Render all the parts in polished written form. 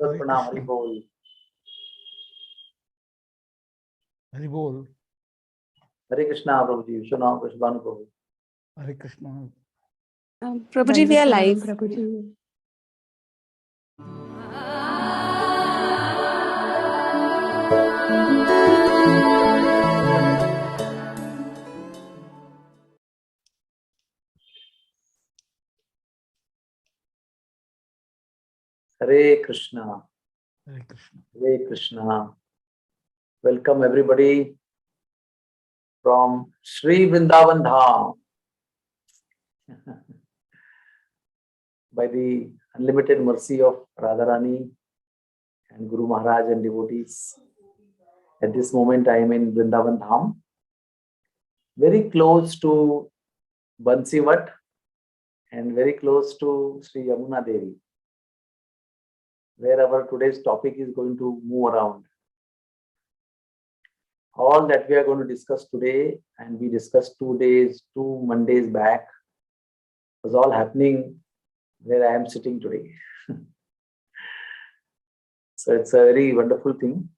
Dandavat Pranam, Hari Bol. Hari Bol. Hare Krishna, Prabhuji. Vishwanath Vishwanu Prabhu. Hare Krishna. Prabhuji, we are live. Prabhuji. Hare Krishna. Hare Krishna. Hare Krishna. Welcome everybody from Sri Vrindavan Dham. By the unlimited mercy of Radharani and Guru Maharaj and devotees, at this moment I am in Vrindavan Dham, very close to Bansivat and very close to Sri Yamuna Devi, where our today's topic is going to move around. All that we are going to discuss today, and we discussed 2 Mondays back, was all happening where I am sitting today. So it's a very wonderful thing.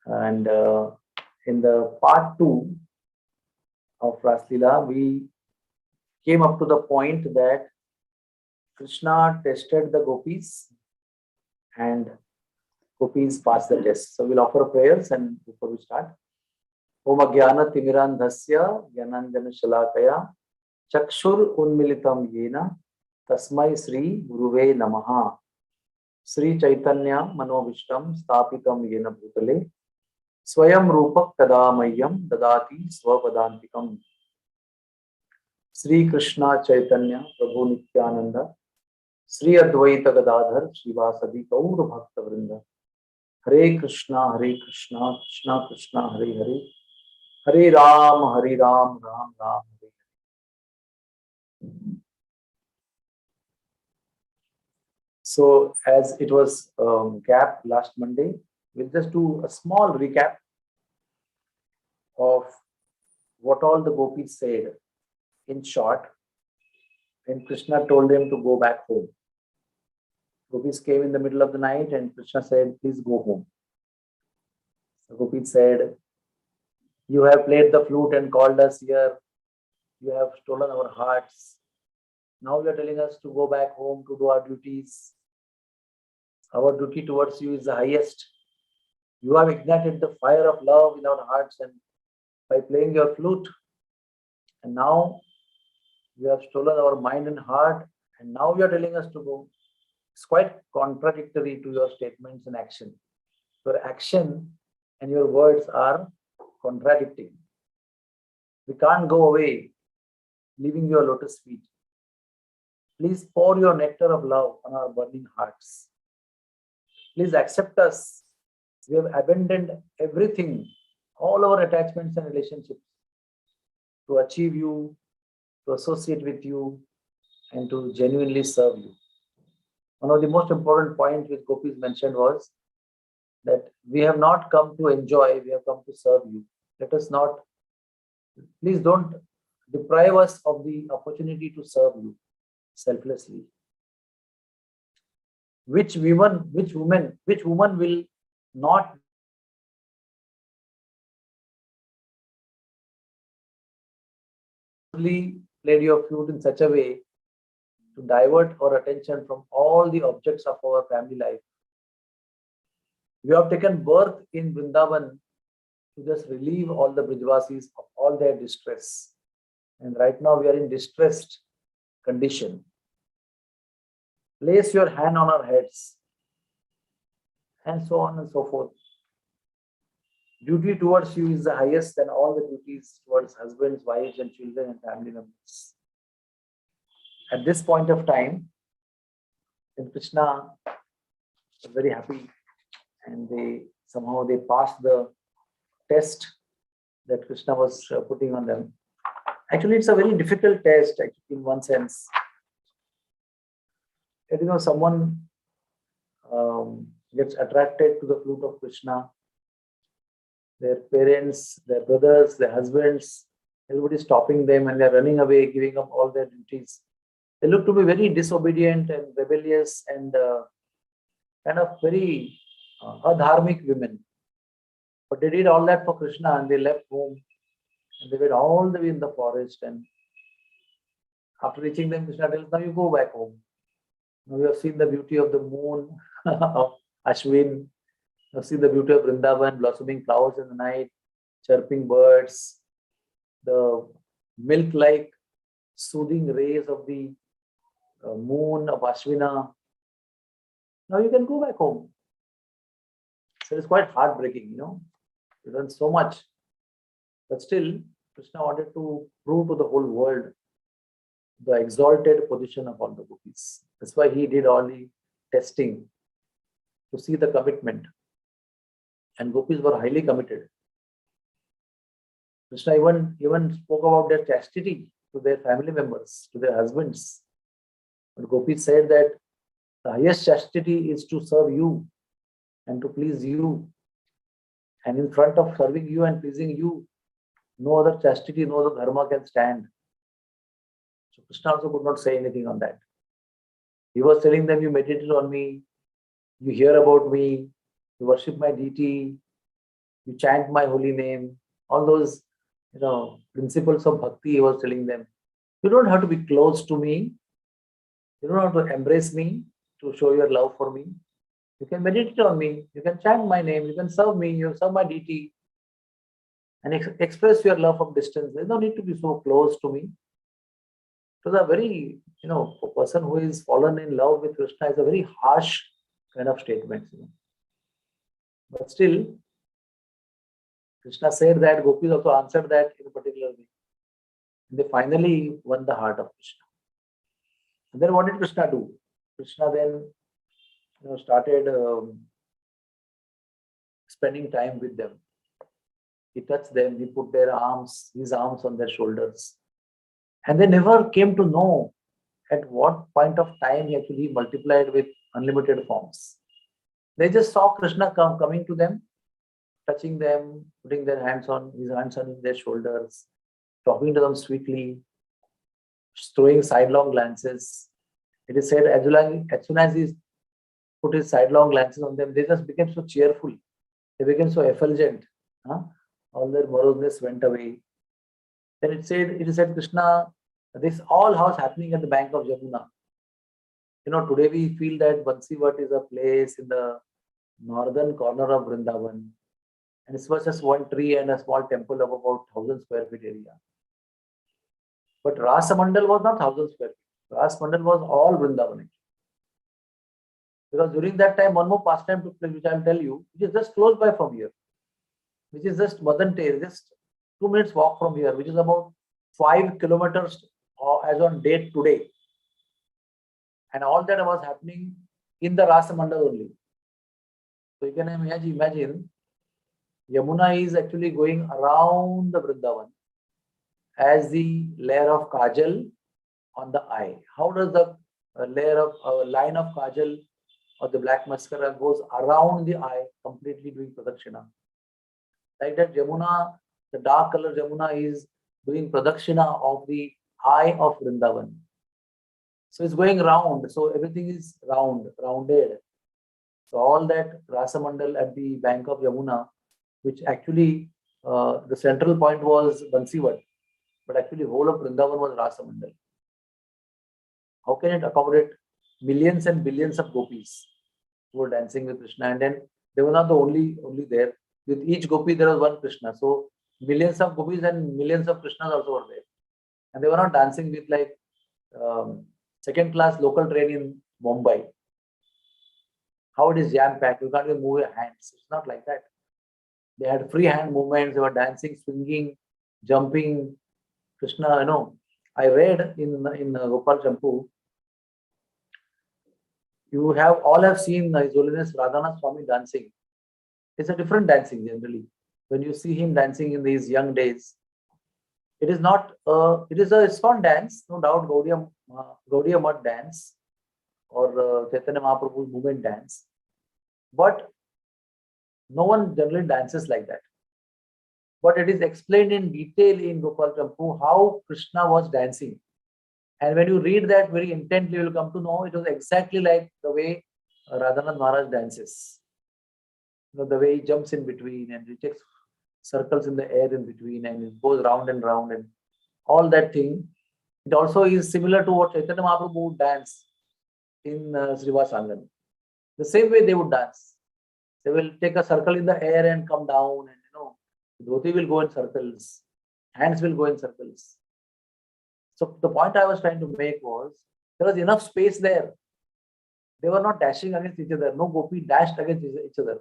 And in the part 2 of Raslila, we came up to the point that Krishna tested the gopis and gopis passed the test. So we'll offer prayers and before we start. Om Agyana Timirandhasya Gyananjana Shalakaya Chakshur Unmilitam Yena Tasmai Sri Guruve Namaha Sri Chaitanya Manovishtam Stapitam Yena Bhutale Swayam Rupak Tadamayam Dadati Swapadantikam Sri Krishna Chaitanya Prabhu Nityananda Sri Advaita Gadadhar Shivasadi Gaur Bhakta Vrinda Hare Krishna, Krishna Krishna, Hare Hare Hare Ram, Ram Ram, Hare Hare. So as it was gap last Monday, we'll just do a small recap of what all the gopis said in short when Krishna told them to go back home. Gopis came in the middle of the night and Krishna said, please go home. So Gopis said, you have played the flute and called us here. You have stolen our hearts. Now you are telling us to go back home to do our duties. Our duty towards you is the highest. You have ignited the fire of love in our hearts and by playing your flute. And now you have stolen our mind and heart. And now you are telling us to go. It's quite contradictory to your statements and action. Your action and your words are contradicting. We can't go away leaving your lotus feet. Please pour your nectar of love on our burning hearts. Please accept us. We have abandoned everything, all our attachments and relationships to achieve you, to associate with you, and to genuinely serve you. One of the most important points which Gopis mentioned was that we have not come to enjoy, we have come to serve you. Let us not, please don't deprive us of the opportunity to serve you selflessly. Which woman will not played your flute in such a way to divert our attention from all the objects of our family life. We have taken birth in Vrindavan to just relieve all the Brijvasis of all their distress. And right now we are in distressed condition. Place your hand on our heads. And so on and so forth. Duty towards you is the highest than all the duties towards husbands, wives, and children and family members. At this point of time, then Krishna was very happy and they passed the test that Krishna was putting on them. Actually, it's a very difficult test in one sense. Someone gets attracted to the flute of Krishna. Their parents, their brothers, their husbands, everybody is stopping them and they're running away, giving up all their duties. They look to be very disobedient and rebellious and kind of very adharmic women. But they did all that for Krishna and they left home and they went all the way in the forest. And after reaching them, Krishna tells, now you go back home. Now you have seen the beauty of the moon of Ashwin. You have seen the beauty of Vrindavan, blossoming flowers in the night, chirping birds, the milk-like soothing rays of the moon of Ashwina. Now you can go back home. So it's quite heartbreaking, You've done so much. But still, Krishna wanted to prove to the whole world the exalted position of all the gopis. That's why he did all the testing to see the commitment. And gopis were highly committed. Krishna even spoke about their chastity to their family members, to their husbands. But gopis said that the highest chastity is to serve you and to please you. And in front of serving you and pleasing you, no other chastity, no other dharma can stand. So Krishna also could not say anything on that. He was telling them, you meditate on me, you hear about me, you worship my deity, you chant my holy name, all those principles of bhakti he was telling them. You don't have to be close to me. You don't have to embrace me to show your love for me. You can meditate on me, you can chant my name, you can serve me, you serve my deity and express your love from distance. There's no need to be so close to me. So the very, a person who is fallen in love with Krishna is a very harsh kind of statement. But still, Krishna said that, gopis also answered that in a particular way. And they finally won the heart of Krishna. And then what did Krishna do? Krishna then started spending time with them. He touched them, he put his arms on their shoulders. And they never came to know at what point of time he actually multiplied with unlimited forms. They just saw Krishna coming to them, touching them, putting his hands on their shoulders, talking to them sweetly, throwing sidelong glances. It is said as soon as he put his sidelong glances on them, they just became so cheerful. They became so effulgent. All their moroseness went away. Then it is said Krishna, this all was happening at the bank of Yamuna. Today we feel that Bansivat is a place in the northern corner of Vrindavan. And it was just one tree and a small temple of about 1,000 square feet area. But Rasamandal was not 1,000 square feet. Rasamandal was all Vrindavan. Because during that time, one more pastime took place, which I will tell you, which is just close by from here, which is just Madantere, just 2 minutes walk from here, which is about 5 kilometers as on date today. And all that was happening in the Rasamandal only. So you can imagine Yamuna is actually going around the Vrindavan as the layer of kajal on the eye. How does the line of kajal or the black mascara goes around the eye, completely doing pradakshina? Like that, Yamuna, the dark color Yamuna is doing pradakshina of the eye of Vrindavan. So it's going round. So everything is rounded. So all that Rasamandal at the bank of Yamuna, which actually the central point was Bansivat, but actually whole of Vrindavan was Rasamandal. How can it accommodate millions and billions of gopis who were dancing with Krishna? And then they were not the only there. With each gopi there was one Krishna. So millions of gopis and millions of Krishnas also were there. And they were not dancing with like second-class local train in Mumbai. How it is jam-packed. You can't even move your hands. It's not like that. They had free hand movements. They were dancing, swinging, jumping. Krishna, I read in Gopal Champu, you all have seen His Holiness Radhanath Swami dancing. It's a different dancing generally. When you see him dancing in these young days, it is not. It is a ISKCON dance, no doubt. Gaudiya Math dance or Chaitanya Mahaprabhu's movement dance, but no one generally dances like that. But it is explained in detail in Gopal Champu how Krishna was dancing. And when you read that very intently, you will come to know it was exactly like the way Radhanath Maharaj dances. The way he jumps in between and he takes circles in the air in between and it goes round and all that thing. It also is similar to what Chaitanya Mahaprabhu would dance in Srivas Angan. The same way they would dance. They will take a circle in the air and come down, and dhoti will go in circles, hands will go in circles. So the point I was trying to make was there was enough space there. They were not dashing against each other. No gopi dashed against each other.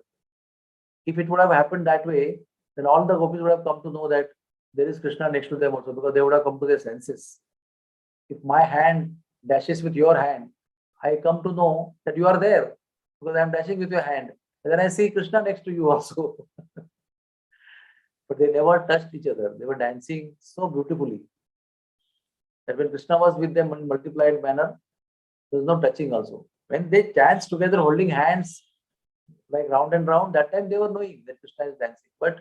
If it would have happened that way, then all the gopis would have come to know that there is Krishna next to them also, because they would have come to their senses. If my hand dashes with your hand, I come to know that you are there because I am dashing with your hand. And then I see Krishna next to you also. But they never touched each other. They were dancing so beautifully that when Krishna was with them in multiplied manner, there was no touching also. When they danced together holding hands like round and round, that time they were knowing that Krishna is dancing. But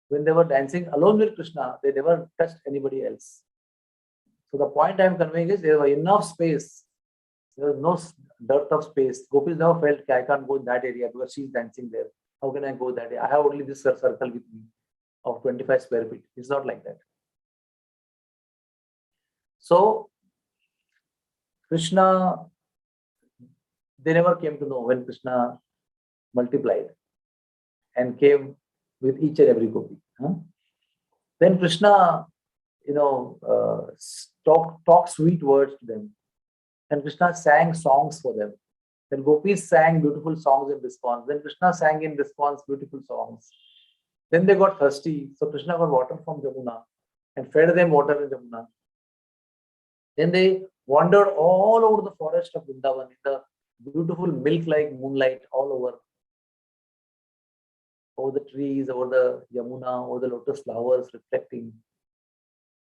when they were dancing alone with Krishna, they never touched anybody else. So the point I am conveying is there was enough space. There was no dearth of space. Gopis never felt I can't go in that area because she's dancing there. How can I go that area? I have only this circle with me of 25 square feet. It's not like that. So Krishna, they never came to know when Krishna multiplied and came with each and every gopi. Then Krishna, talk sweet words to them. And Krishna sang songs for them. Then gopis sang beautiful songs in response. Then Krishna sang in response beautiful songs. Then they got thirsty. So Krishna got water from Jamuna and fed them water in Jamuna. Then they wandered all over the forest of Vrindavan in the beautiful milk-like moonlight all over the trees, over the Yamuna, over the lotus flowers reflecting.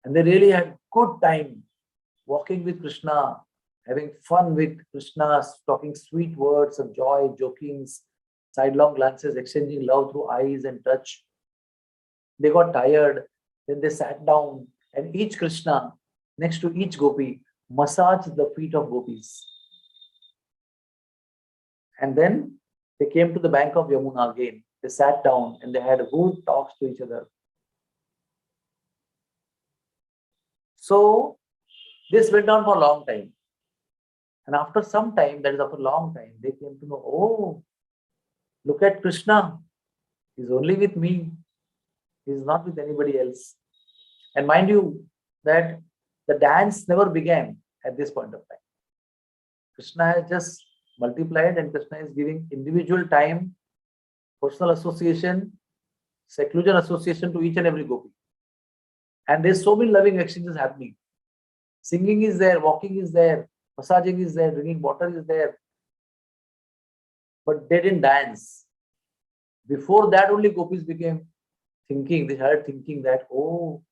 And they really had good time walking with Krishna, having fun with Krishna, talking sweet words of joy, jokings, sidelong glances, exchanging love through eyes and touch. They got tired, then they sat down, and each Krishna, next to each gopi, massaged the feet of gopis. And then they came to the bank of Yamuna again. They sat down and they had good talks to each other. So this went on for a long time. And after some time, that is after a long time, they came to know, oh, look at Krishna. He's only with me. He's not with anybody else. And mind you, that the dance never began at this point of time. Krishna has just multiplied and Krishna is giving individual time, personal association, seclusion association to each and every gopi. And there's so many loving exchanges happening. Singing is there, walking is there, massaging is there, drinking water is there. But they didn't dance. Before that only gopis became thinking, they started thinking that, oh,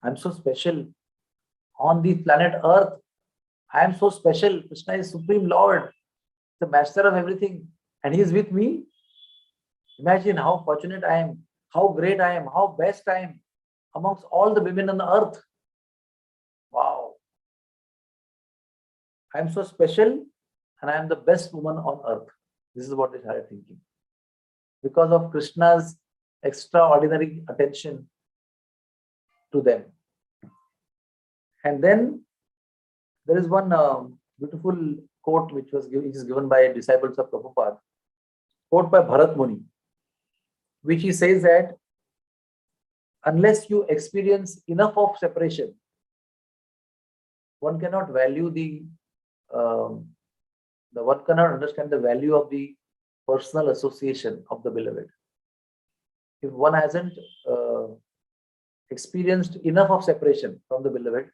I'm so special. On the planet Earth, I am so special. Krishna is Supreme Lord, the master of everything. And he is with me. Imagine how fortunate I am, how great I am, how best I am amongst all the women on the earth. Wow. I am so special and I am the best woman on earth. This is what they started thinking. Because of Krishna's extraordinary attention to them. And then there is one beautiful quote which is given by disciples of Prabhupada, quote by Bharat Muni, which he says that unless you experience enough of separation, one cannot value one cannot understand the value of the personal association of the beloved. If one hasn't experienced enough of separation from the beloved,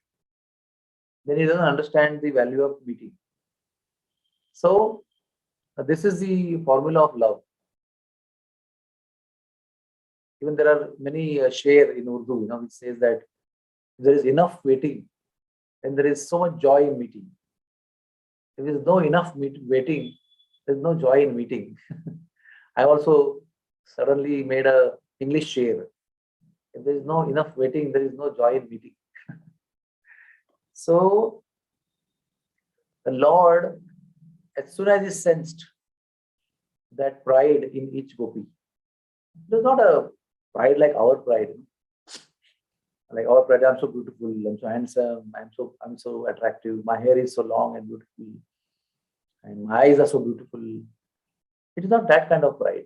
then he doesn't understand the value of meeting. So this is the formula of love. Even there are many share in Urdu, which says that if there is enough waiting, then there is so much joy in meeting. If there is no enough waiting, there is no joy in meeting. I also suddenly made a English share. If there is no enough waiting, there is no joy in meeting. So the Lord as soon as he sensed that pride in each gopi, it was not a pride like our pride. Like our pride, I'm so beautiful, I'm so handsome, I'm so attractive, my hair is so long and beautiful, and my eyes are so beautiful. It is not that kind of pride.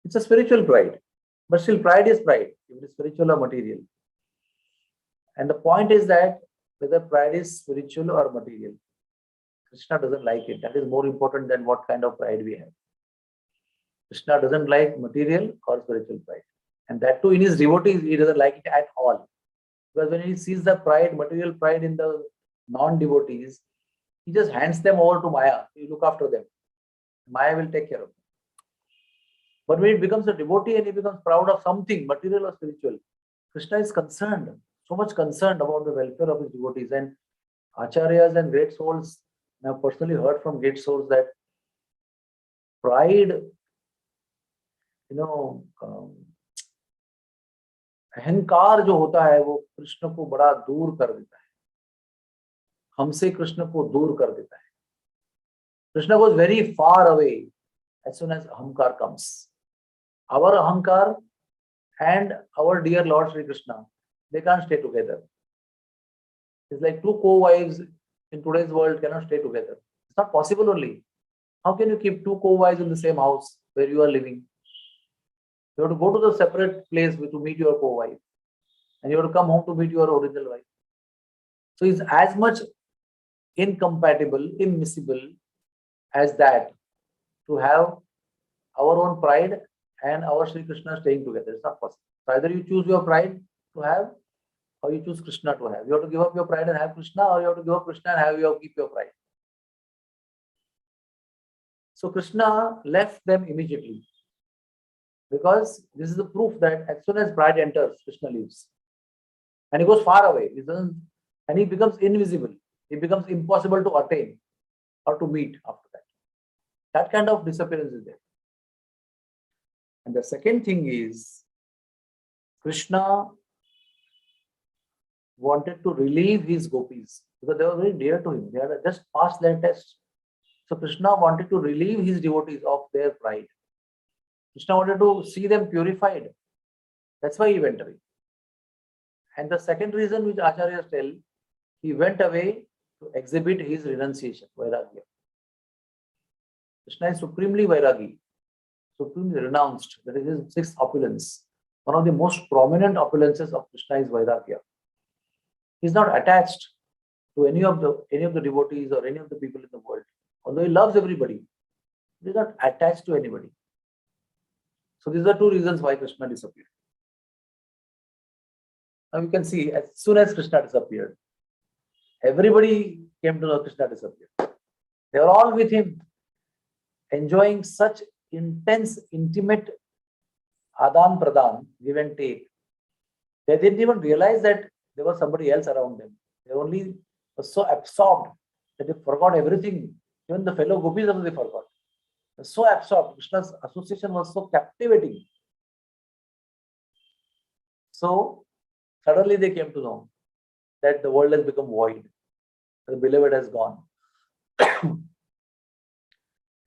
It's a spiritual pride. But still, pride is pride, if it is spiritual or material. And the point is that whether pride is spiritual or material, Krishna doesn't like it. That is more important than what kind of pride we have. Krishna doesn't like material or spiritual pride. And that too in his devotees, he doesn't like it at all. Because when he sees the pride, material pride in the non-devotees, he just hands them over to Maya. You look after them. Maya will take care of them. But when he becomes a devotee and he becomes proud of something, material or spiritual, Krishna is concerned, so much concerned about the welfare of his devotees. And acharyas and great souls, I have personally heard from great souls that pride, अहंकार जो होता है वो कृष्ण को बड़ा दूर कर देता है, हमसे कृष्ण को दूर कर देता है. Krishna goes very far away as soon as ahankar comes. Our ahankar and our dear Lord Sri Krishna, they can't stay together. It's like two co-wives in today's world cannot stay together. It's not possible only. How can you keep two co-wives in the same house where you are living? You have to go to the separate place to meet your co-wife, and you have to come home to meet your original wife. So it's as much incompatible, immiscible as that to have our own pride and our Sri Krishna staying together. It's not possible. So either you choose your pride to have, or you choose Krishna to have. You have to give up your pride and have Krishna, or you have to give up Krishna and keep your pride. So Krishna left them immediately, because this is the proof that as soon as pride enters, Krishna leaves. And he goes far away. And he becomes invisible. He becomes impossible to attain or to meet after that. That kind of disappearance is there. And the second thing is, Krishna wanted to relieve his gopis because they were very dear to him. They had just passed their test. So Krishna wanted to relieve his devotees of their pride. Krishna wanted to see them purified. That's why he went away. And the second reason which Acharyas tell, he went away to exhibit his renunciation, Vairagya. Krishna is supremely Vairagi, supremely renounced. That is his sixth opulence. One of the most prominent opulences of Krishna is Vairagya. He is not attached to any of the devotees or any of the people in the world. Although he loves everybody, he is not attached to anybody. So these are two reasons why Krishna disappeared. Now you can see, as soon as Krishna disappeared, everybody came to know Krishna disappeared. They were all with him, enjoying such intense, intimate adan pradan, give and take. They didn't even realize that there was somebody else around them. They only were so absorbed that they forgot everything. Even the fellow gopis also they forgot. They were so absorbed. Krishna's association was so captivating. So suddenly they came to know that the world has become void. The beloved has gone.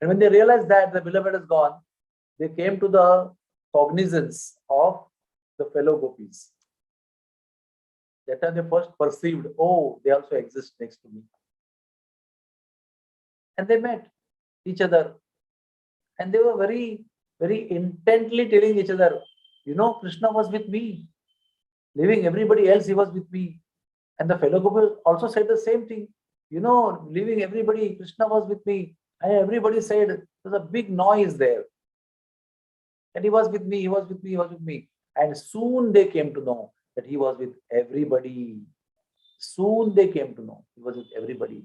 And when they realized that the beloved is gone, they came to the cognizance of the fellow gopis. That time they first perceived, oh, they also exist next to me. And they met each other. And they were very, very intently telling each other, Krishna was with me. Leaving everybody else, he was with me. And the fellow gopis also said the same thing. Leaving everybody, Krishna was with me. And everybody said, there's a big noise there. And he was with me, he was with me, he was with me. And soon they came to know that he was with everybody. Soon they came to know he was with everybody.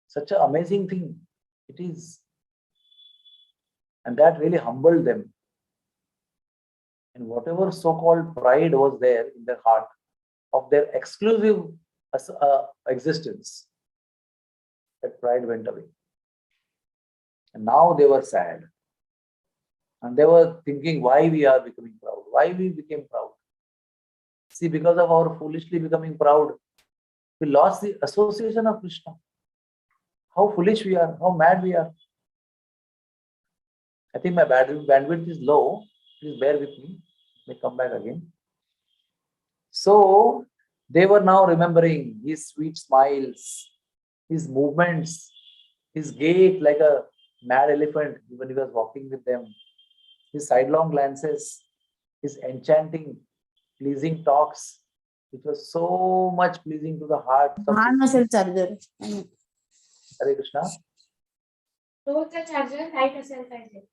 Such an amazing thing it is. And that really humbled them. And whatever so-called pride was there in their heart of their exclusive existence, that pride went away. And now they were sad. And they were thinking why we are becoming proud, why we became proud. See, because of our foolishly becoming proud, we lost the association of Krishna. How foolish we are, how mad we are. I think my bandwidth is low. Please bear with me. May come back again. So they were now remembering his sweet smiles, his movements, his gait like a mad elephant when he was walking with them, his sidelong glances, his enchanting, pleasing talks, which was so much pleasing to the hearts of लहान his. असेल charger. Hare Krishna. तो the charger light असेल पाहिजे.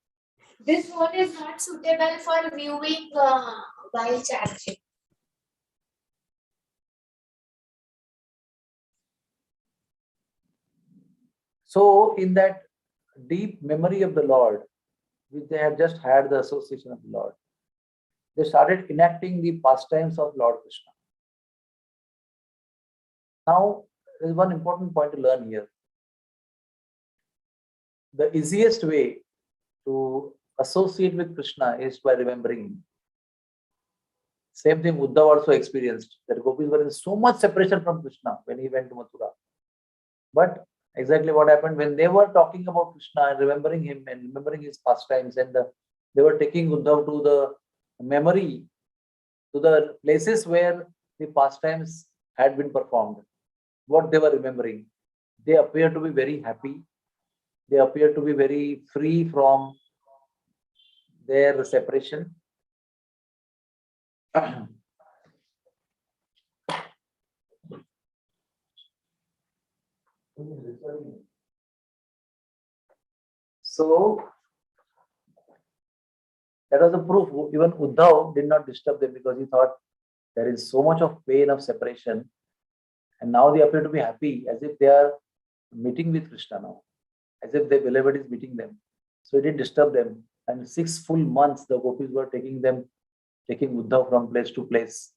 This phone is not suitable for viewing while charging. So, in that deep memory of the Lord, which they had just had the association of the Lord, they started enacting the pastimes of Lord Krishna. Now, there is one important point to learn here. The easiest way to associate with Krishna is by remembering him. Same thing Uddhav also experienced, that gopis were in so much separation from Krishna when he went to Mathura. But exactly what happened when they were talking about Krishna and remembering him and remembering his pastimes, and they were taking Uddhav to the memory, to the places where the pastimes had been performed, what they were remembering. They appear to be very happy. They appear to be very free from their separation. So that was the proof. Even Uddhav did not disturb them because he thought there is so much of pain of separation, and now they appear to be happy as if they are meeting with Krishna now, as if their beloved is meeting them. So it didn't disturb them. And 6 full months the gopis were taking Uddhav from place to place,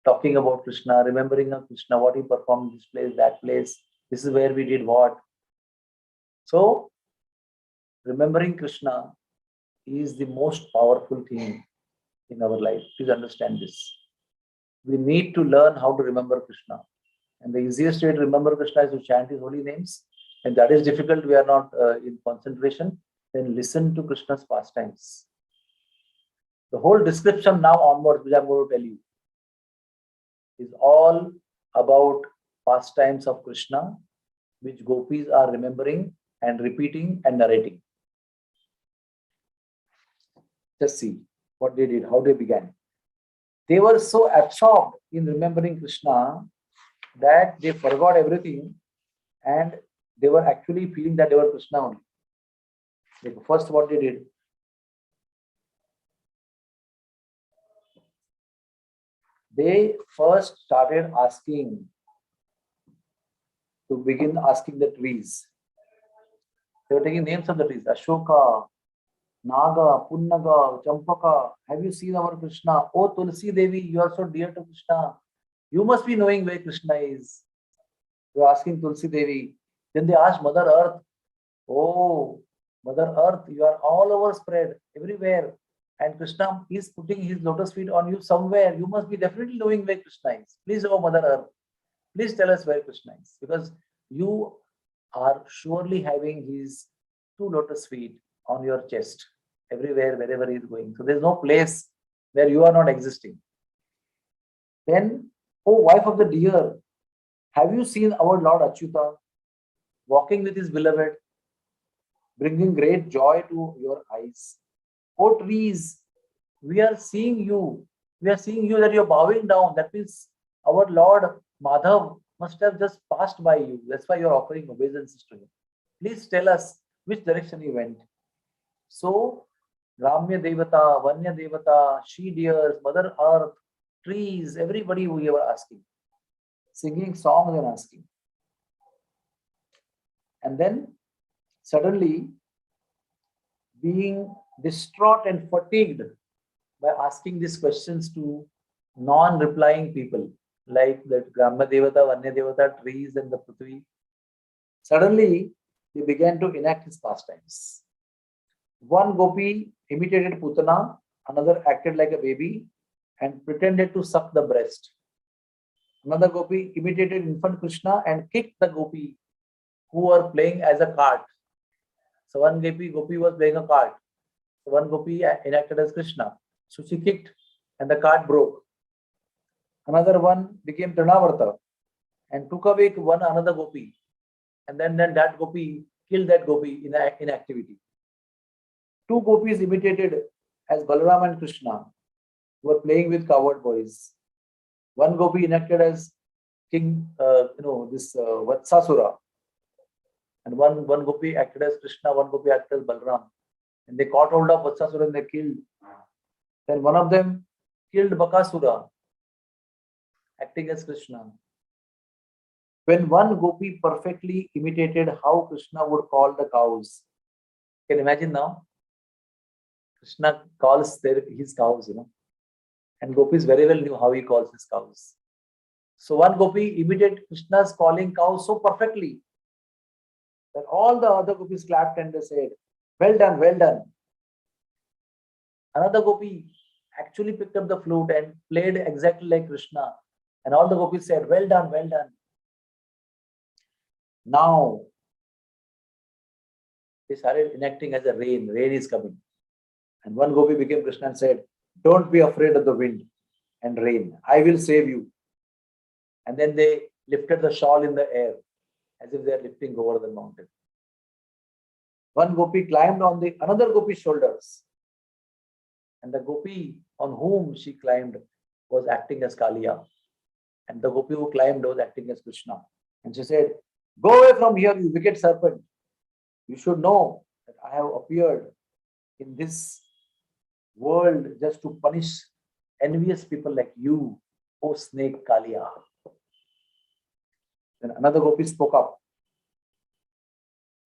talking about Krishna, remembering of Krishna, what he performed this place, that place, this is where we did what. So remembering Krishna is the most powerful thing in our life. Please understand this. We need to learn how to remember Krishna. And the easiest way to remember Krishna is to chant his holy names. And that is difficult. We are not in concentration. Then listen to Krishna's pastimes. The whole description now onwards, which I'm going to tell you, is all about pastimes of Krishna, which gopis are remembering and repeating and narrating. Just see what they did, how they began. They were so absorbed in remembering Krishna that they forgot everything and they were actually feeling that they were Krishna only. Like first, what they did, they first started begin asking the trees. They were taking names of the trees: Ashoka, Naga, Punnaga, Champaka. Have you seen our Krishna? Oh, Tulsi Devi, you are so dear to Krishna. You must be knowing where Krishna is. They were asking Tulsi Devi. Then they asked Mother Earth. Oh, Mother Earth, you are all over spread, everywhere. And Krishna is putting his lotus feet on you somewhere. You must be definitely knowing where Krishna is. Please, oh Mother Earth, please tell us where Krishna is. Because you are surely having his 2 lotus feet on your chest, everywhere, wherever he is going. So there's no place where you are not existing. Then, oh wife of the deer, have you seen our Lord Achyuta walking with his beloved, bringing great joy to your eyes? Oh trees, we are seeing you. We are seeing you that you're bowing down. That means our Lord Madhav must have just passed by you. That's why you're offering obeisances to him. Please tell us which direction he went. So, Ramya Devata, Vanya Devata, she deers, Mother Earth, trees, everybody we were asking, singing songs and asking. And then suddenly, being distraught and fatigued by asking these questions to non-replying people, like the Ramya Devata, Vanya Devata, trees, and the Prithvi, suddenly they began to enact his pastimes. One gopi imitated Putana, another acted like a baby and pretended to suck the breast. Another gopi imitated infant Krishna and kicked the gopi who were playing as a cart. So one gopi was playing a cart. So one gopi enacted as Krishna. So she kicked and the cart broke. Another one became Trinavarta and took away another gopi. And then that gopi killed that gopi in activity. Two gopis imitated as Balaram and Krishna, who were playing with coward boys. One gopi enacted as King, Vatsasura. And one gopi acted as Krishna, one gopi acted as Balaram. And they caught hold of Vatsasura and they killed. Then one of them killed Bakasura, acting as Krishna. When one gopi perfectly imitated how Krishna would call the cows, can you imagine now? Krishna calls his cows, and gopis very well knew how he calls his cows. So one gopi imitated Krishna's calling cows so perfectly that all the other gopis clapped and they said, "Well done, well done." Another gopi actually picked up the flute and played exactly like Krishna, and all the gopis said, "Well done, well done." Now they started enacting as a rain. Rain is coming. And one gopi became Krishna and said, "Don't be afraid of the wind and rain. I will save you." And then they lifted the shawl in the air as if they are lifting over the mountain. One gopi climbed on another gopi's shoulders. And the gopi on whom she climbed was acting as Kaliya. And the gopi who climbed was acting as Krishna. And she said, "Go away from here, you wicked serpent. You should know that I have appeared in this world just to punish envious people like you, O snake Kaliya." Then another gopi spoke up.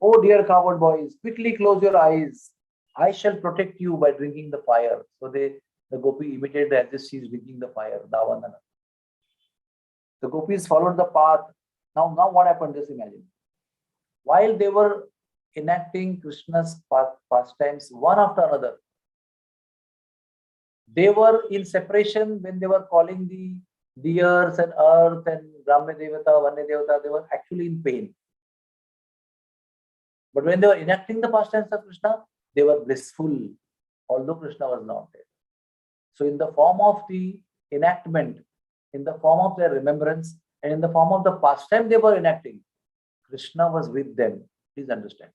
"Oh dear coward boys, quickly close your eyes. I shall protect you by drinking the fire." So the gopi imitated as if she is drinking the fire, Davandana. The gopis followed the path. Now what happened? Just imagine. While they were enacting Krishna's pastimes one after another, they were in separation when they were calling the deers and earth and Brahma Devata, Vanya Devata, they were actually in pain. But when they were enacting the pastimes of Krishna, they were blissful, although Krishna was not there. So in the form of the enactment, in the form of their remembrance, and in the form of the pastime they were enacting, Krishna was with them. Please understand.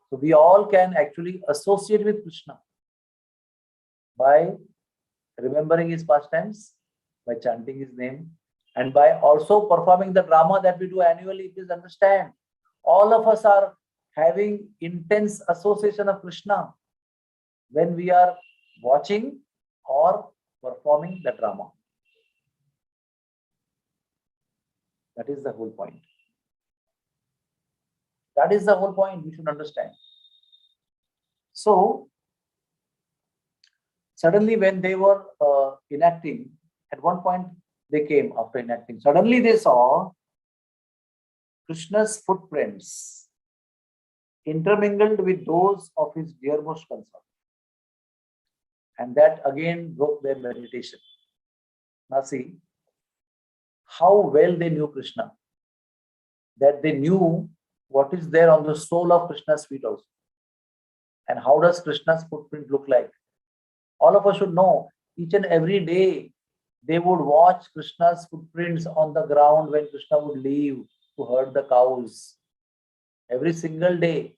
So we all can actually associate with Krishna by remembering his pastimes, by chanting his name, and by also performing the drama that we do annually. Please understand. All of us are having intense association of Krishna when we are watching or performing the drama. That is the whole point. That is the whole point we should understand. So, suddenly when they were enacting, at one point they came after enacting. Suddenly they saw Krishna's footprints intermingled with those of his dearmost consort. And that again broke their meditation. Now see, how well they knew Krishna, that they knew what is there on the sole of Krishna's feet also. And how does Krishna's footprint look like? All of us should know, each and every day, they would watch Krishna's footprints on the ground when Krishna would leave to herd the cows. Every single day,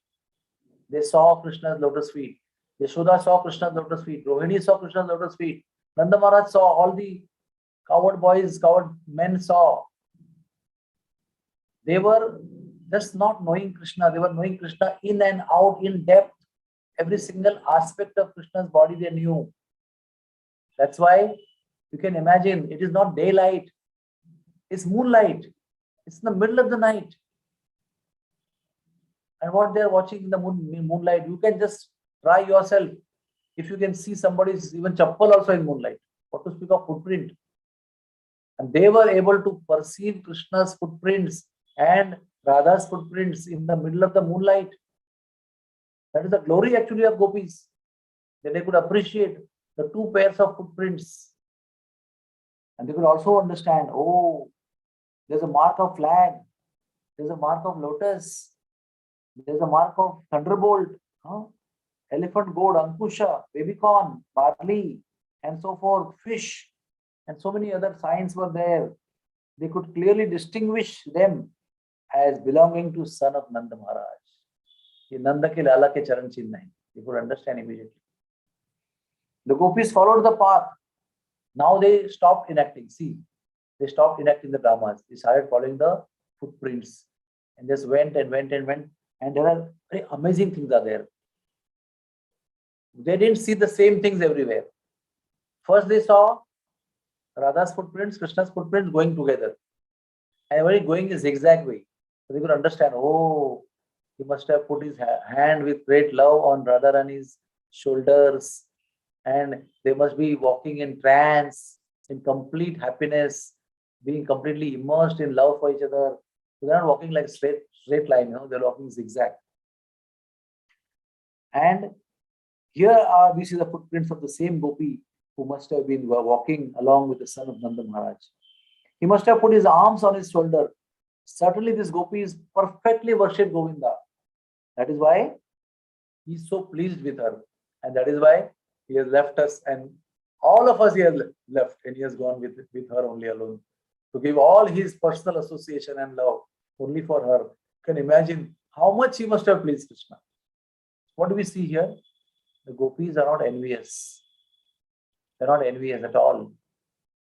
they saw Krishna's lotus feet. Yashoda saw Krishna's lotus feet. Rohini saw Krishna's lotus feet. Nanda Maharaj saw, all the coward boys, coward men saw. They were just not knowing Krishna. They were knowing Krishna in and out, in depth. Every single aspect of Krishna's body they knew. That's why you can imagine, it is not daylight. It's moonlight. It's in the middle of the night. And what they are watching in the moonlight, you can just try yourself. If you can see somebody's even chappal also in moonlight, what to speak of footprint. And they were able to perceive Krishna's footprints and Radha's footprints in the middle of the moonlight. That is the glory actually of gopis. That they could appreciate the two pairs of footprints. And they could also understand, oh, there's a mark of flag. There's a mark of lotus. There's a mark of thunderbolt, huh? Elephant goad, ankusha, baby corn, barley, and so forth, fish, and so many other signs were there. They could clearly distinguish them as belonging to son of Nanda Maharaj. ये नंद के लाला के चरण चिन्ह है. You could understand immediately. The gopis followed the path. Now they stopped enacting. See, they stopped enacting the dramas. They started following the footprints and just went and went and went. And there are very amazing things are there. They didn't see the same things everywhere. First they saw Radha's footprints, Krishna's footprints going together. And when going a zigzag way. So they could understand, oh, he must have put his hand with great love on Radharani's shoulders. And they must be walking in trance, in complete happiness, being completely immersed in love for each other. So they're not walking like straight line, they're walking zigzag. And here we see the footprints of the same gopi who must have been walking along with the son of Nanda Maharaj. He must have put his arms on his shoulder. Certainly this gopi is perfectly worshipped Govinda. That is why he is so pleased with her. And that is why he has left us, and all of us he has left, and he has gone with her only alone. To give all his personal association and love only for her. You can imagine how much he must have pleased Krishna. What do we see here? The gopis are not envious. They're not envious at all.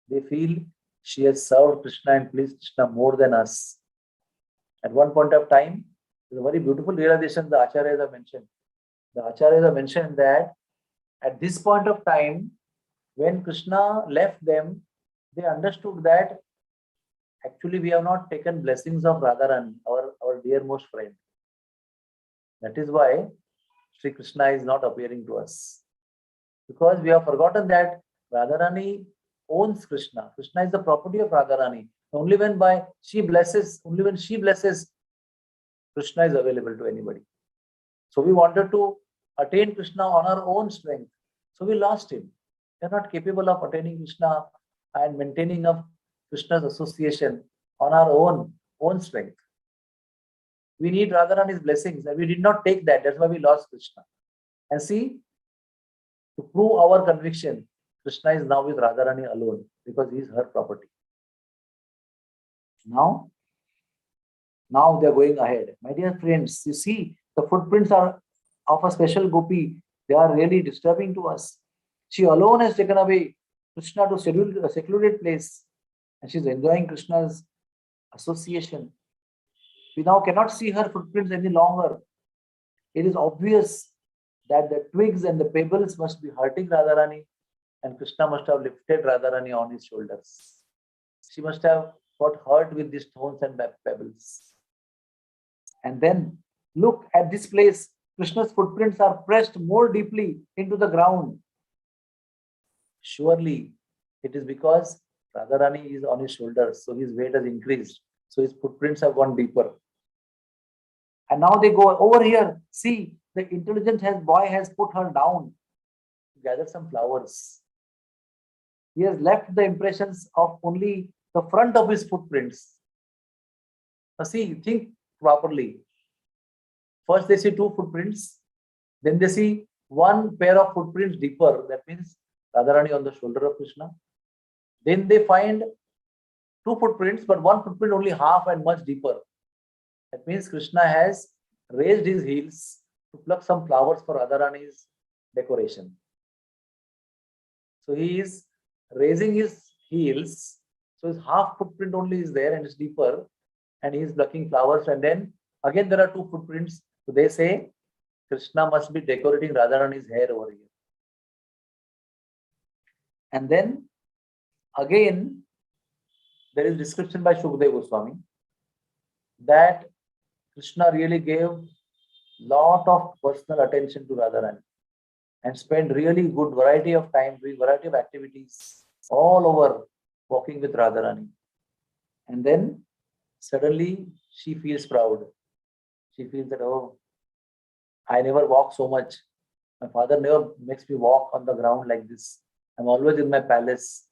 They feel she has served Krishna and pleased Krishna more than us. At one point of time, there's a very beautiful realization the Acharyas have mentioned. The Acharyas have mentioned that at this point of time, when Krishna left them, they understood that actually we have not taken blessings of Radharani, our dearmost friend. That is why Sri Krishna is not appearing to us. Because we have forgotten that Radharani owns Krishna. Krishna is the property of Radharani. Only when she blesses, Krishna is available to anybody. So we wanted to attain Krishna on our own strength. So we lost him. We are not capable of attaining Krishna and maintaining of Krishna's association on our own strength. We need Radharani's blessings, and we did not take that. That's why we lost Krishna. And see, to prove our conviction, Krishna is now with Radharani alone because he is her property. Now they are going ahead. My dear friends, you see, the footprints are of a special gopi. They are really disturbing to us. She alone has taken away Krishna to a secluded place, and she's enjoying Krishna's association. We now cannot see her footprints any longer. It is obvious that the twigs and the pebbles must be hurting Radharani, and Krishna must have lifted Radharani on his shoulders. She must have got hurt with these stones and pebbles. And then look at this place. Krishna's footprints are pressed more deeply into the ground. Surely it is because Radharani is on his shoulders, so his weight has increased. So his footprints have gone deeper. And now they go over here. See, the intelligent boy has put her down to gather some flowers. He has left the impressions of only the front of his footprints. Now see, think properly. First they see two footprints, then they see one pair of footprints deeper. That means Radharani on the shoulder of Krishna. Then they find two footprints, but one footprint only half and much deeper. That means Krishna has raised his heels to pluck some flowers for Radharani's decoration. So he is raising his heels, so his half footprint only is there and it's deeper, and he is plucking flowers. And then again there are two footprints. So they say Krishna must be decorating Radharani's hair over here. And then again there is description by Shukdev Goswami that Krishna really gave lot of personal attention to Radharani and spent really good variety of time doing variety of activities all over walking with Radharani. And then suddenly she feels proud. She feels that, oh, I never walk so much. My father never makes me walk on the ground like this. I'm always in my palace.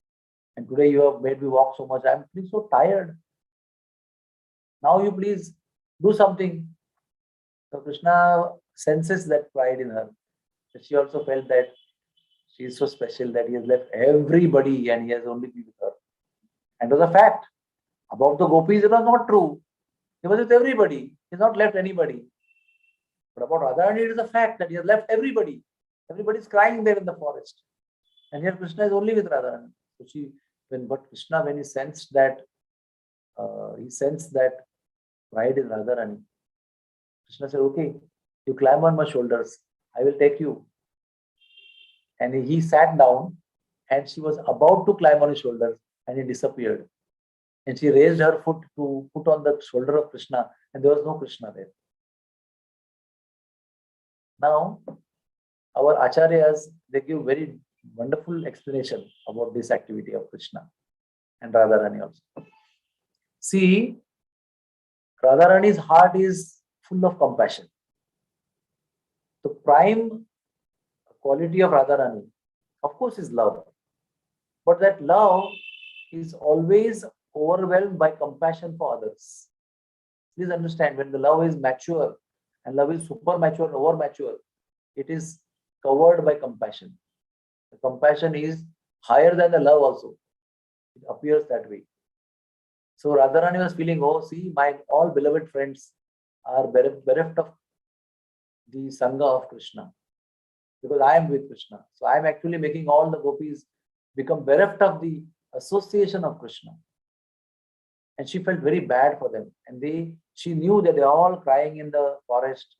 And today you have made me walk so much. I'm feeling so tired. Now you please Do something. So Krishna senses that pride in her. She also felt that she is so special that he has left everybody and he has only been with her. And it was a fact. About the gopis, it was not true. He was with everybody. He has not left anybody. But about Radharani, it is a fact that he has left everybody. Everybody is crying there in the forest. And here Krishna is only with Radharani. So Krishna, when he sensed that pride in Radharani, Krishna said, okay, you climb on my shoulders. I will take you. And he sat down and she was about to climb on his shoulders and he disappeared. And she raised her foot to put on the shoulder of Krishna and there was no Krishna there. Now, our acharyas, they give very wonderful explanation about this activity of Krishna and Radharani also. See, Radharani's heart is full of compassion. The prime quality of Radharani, of course, is love. But that love is always overwhelmed by compassion for others. Please understand, when the love is mature and love is super mature and over mature, it is covered by compassion. The compassion is higher than the love also. It appears that way. So Radharani was feeling, oh, see, my all beloved friends are bereft of the Sangha of Krishna. Because I am with Krishna. So I am actually making all the gopis become bereft of the association of Krishna. And she felt very bad for them. And she knew that they are all crying in the forest,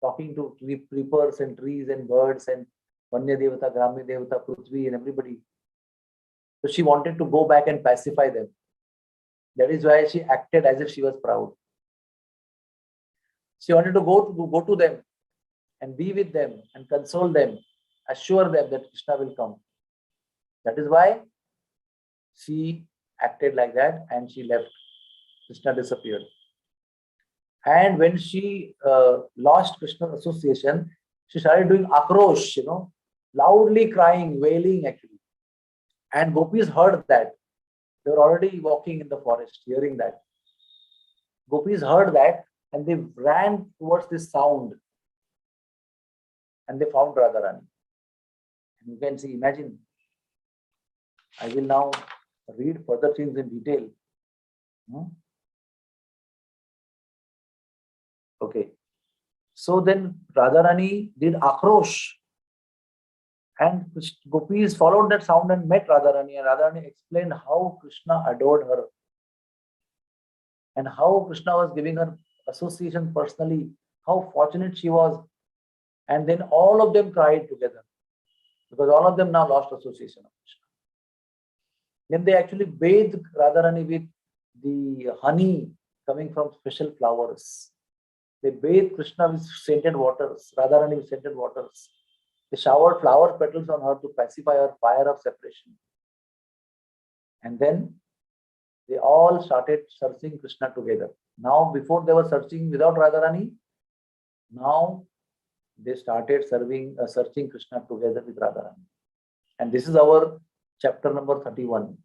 talking to creepers and trees and birds and Vanya Devata, Gramya Devata, Prithvi and everybody. So she wanted to go back and pacify them. That is why she acted as if she was proud. She wanted to go to them and be with them and console them, assure them that Krishna will come. That is why she acted like that and she left. Krishna disappeared. And when she lost Krishna's association, she started doing akrosh, loudly crying, wailing actually. And gopis heard that. They were already walking in the forest, hearing that. Gopis heard that and they ran towards this sound. And they found Radharani. And you can see, imagine. I will now read further things in detail. Okay. So then Radharani did akrosh. And gopis followed that sound and met Radharani. And Radharani explained how Krishna adored her. And how Krishna was giving her association personally. How fortunate she was. And then all of them cried together. Because all of them now lost association of Krishna. Then they actually bathed Radharani with the honey coming from special flowers. They bathed Krishna with scented waters, Radharani with scented waters. They showered flower petals on her to pacify her fire of separation. And then they all started searching Krishna together. Now, before they were searching without Radharani, now they started searching Krishna together with Radharani. And this is our chapter number 31.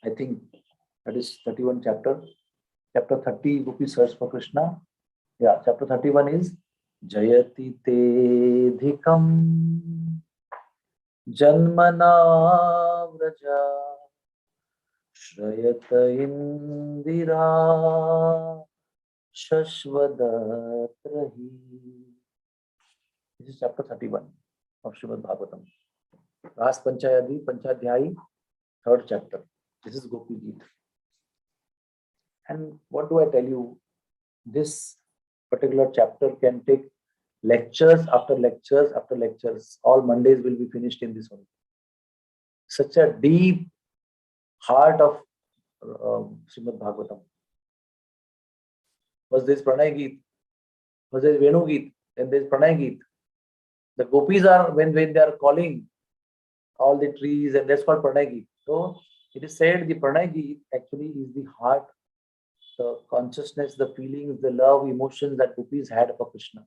I think that is 31 chapter. Chapter 30, Gopi search for Krishna. Yeah, chapter 31 is Jayati te dhikam janmana vraja shrayata indira shashvadatrahi. This is chapter 31 of Srimad Bhagavatam. Ras Panchayadi, Panchadhyayi, third chapter. This is Gopi Geet. And what do I tell you? This particular chapter can take lectures after lectures after lectures. All Mondays will be finished in this one. Such a deep heart of Srimad Bhagavatam. Was this Pranay Geet? Was this Venu Geet? Then there is Pranay Geet. The gopis are, when they are calling all the trees, and that's called Pranay Geet. So it is said the Pranay Geet actually is the heart, the consciousness, the feelings, the love, emotions that gopis had for Krishna.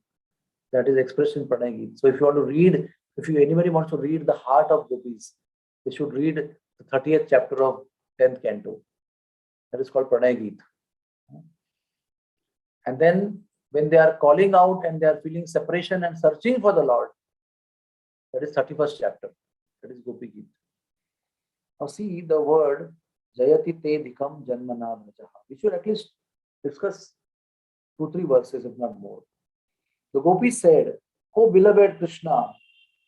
That is expressed in Pranay Geet. So if you want to read, anybody wants to read the heart of gopis, they should read the 30th chapter of 10th canto. That is called Pranay Geet. And then when they are calling out and they are feeling separation and searching for the Lord, that is 31st chapter. That is Gopi Geet. Now see the word Jayati te dikam janmana brajaha. We should at least discuss 2-3 verses, if not more. The Gopi said, "O beloved Krishna,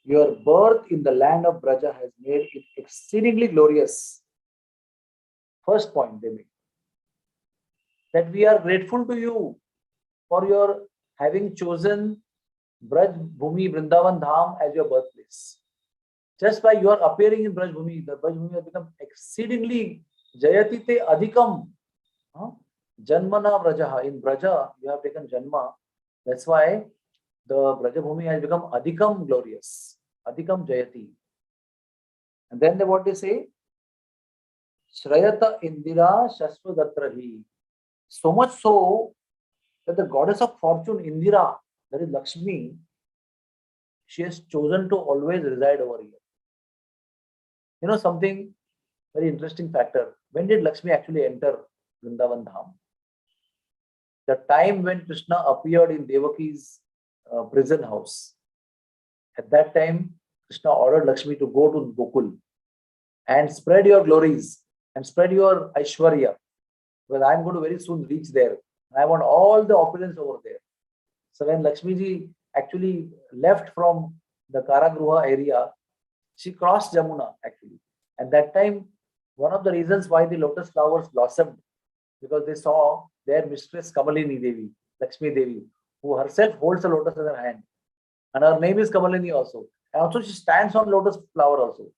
your birth in the land of Braja has made it exceedingly glorious." First point they made. That we are grateful to you for your having chosen Braj Bhumi Vrindavan Dham as your birthplace. Just by your appearing in Braj Bhumi, the Braj Bhumi has become exceedingly Jayati te adhikam. Janmana Brajaha. In Braja, you have taken Janma. That's why the Braja Bhumi has become adhikam glorious. Adhikam Jayati. And then what they say? Shrayata Indira Shashwadatrahi. So much so that the goddess of fortune, Indira, that is Lakshmi, she has chosen to always reside over here. You know something very interesting factor. When did Lakshmi actually enter Vrindavan Dham? The time when Krishna appeared in Devaki's prison house. At that time, Krishna ordered Lakshmi to go to Gokul and spread your glories and spread your Aishwarya. Well, I'm going to very soon reach there. I want all the opulence over there. So when Lakshmi ji actually left from the Karagruha area, she crossed Jamuna actually. At that time, one of the reasons why the lotus flowers blossomed, because they saw their mistress Kamalini Devi, Lakshmi Devi, who herself holds a lotus in her hand. And her name is Kamalini also. And also she stands on lotus flower also.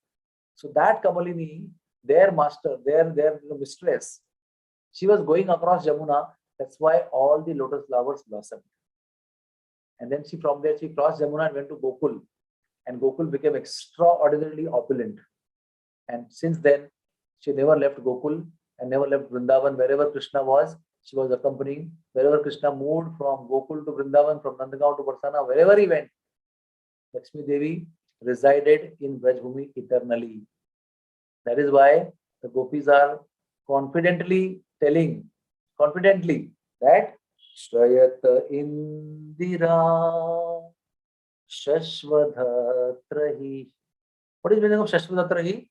So that Kamalini, their master, their mistress, she was going across Jamuna. That's why all the lotus flowers blossomed. And then from there she crossed Jamuna and went to Gokul. And Gokul became extraordinarily opulent. And since then, she never left Gokul and never left Vrindavan. Wherever Krishna was, she was accompanying. Wherever Krishna moved from Gokul to Vrindavan, from Nandagaon to Barsana, wherever he went, Lakshmi Devi resided in Brajbhumi eternally. That is why the gopis are confidently telling that Shrayata Indira Shashvadhatrahi. What is the meaning of Shashvadhatrahi?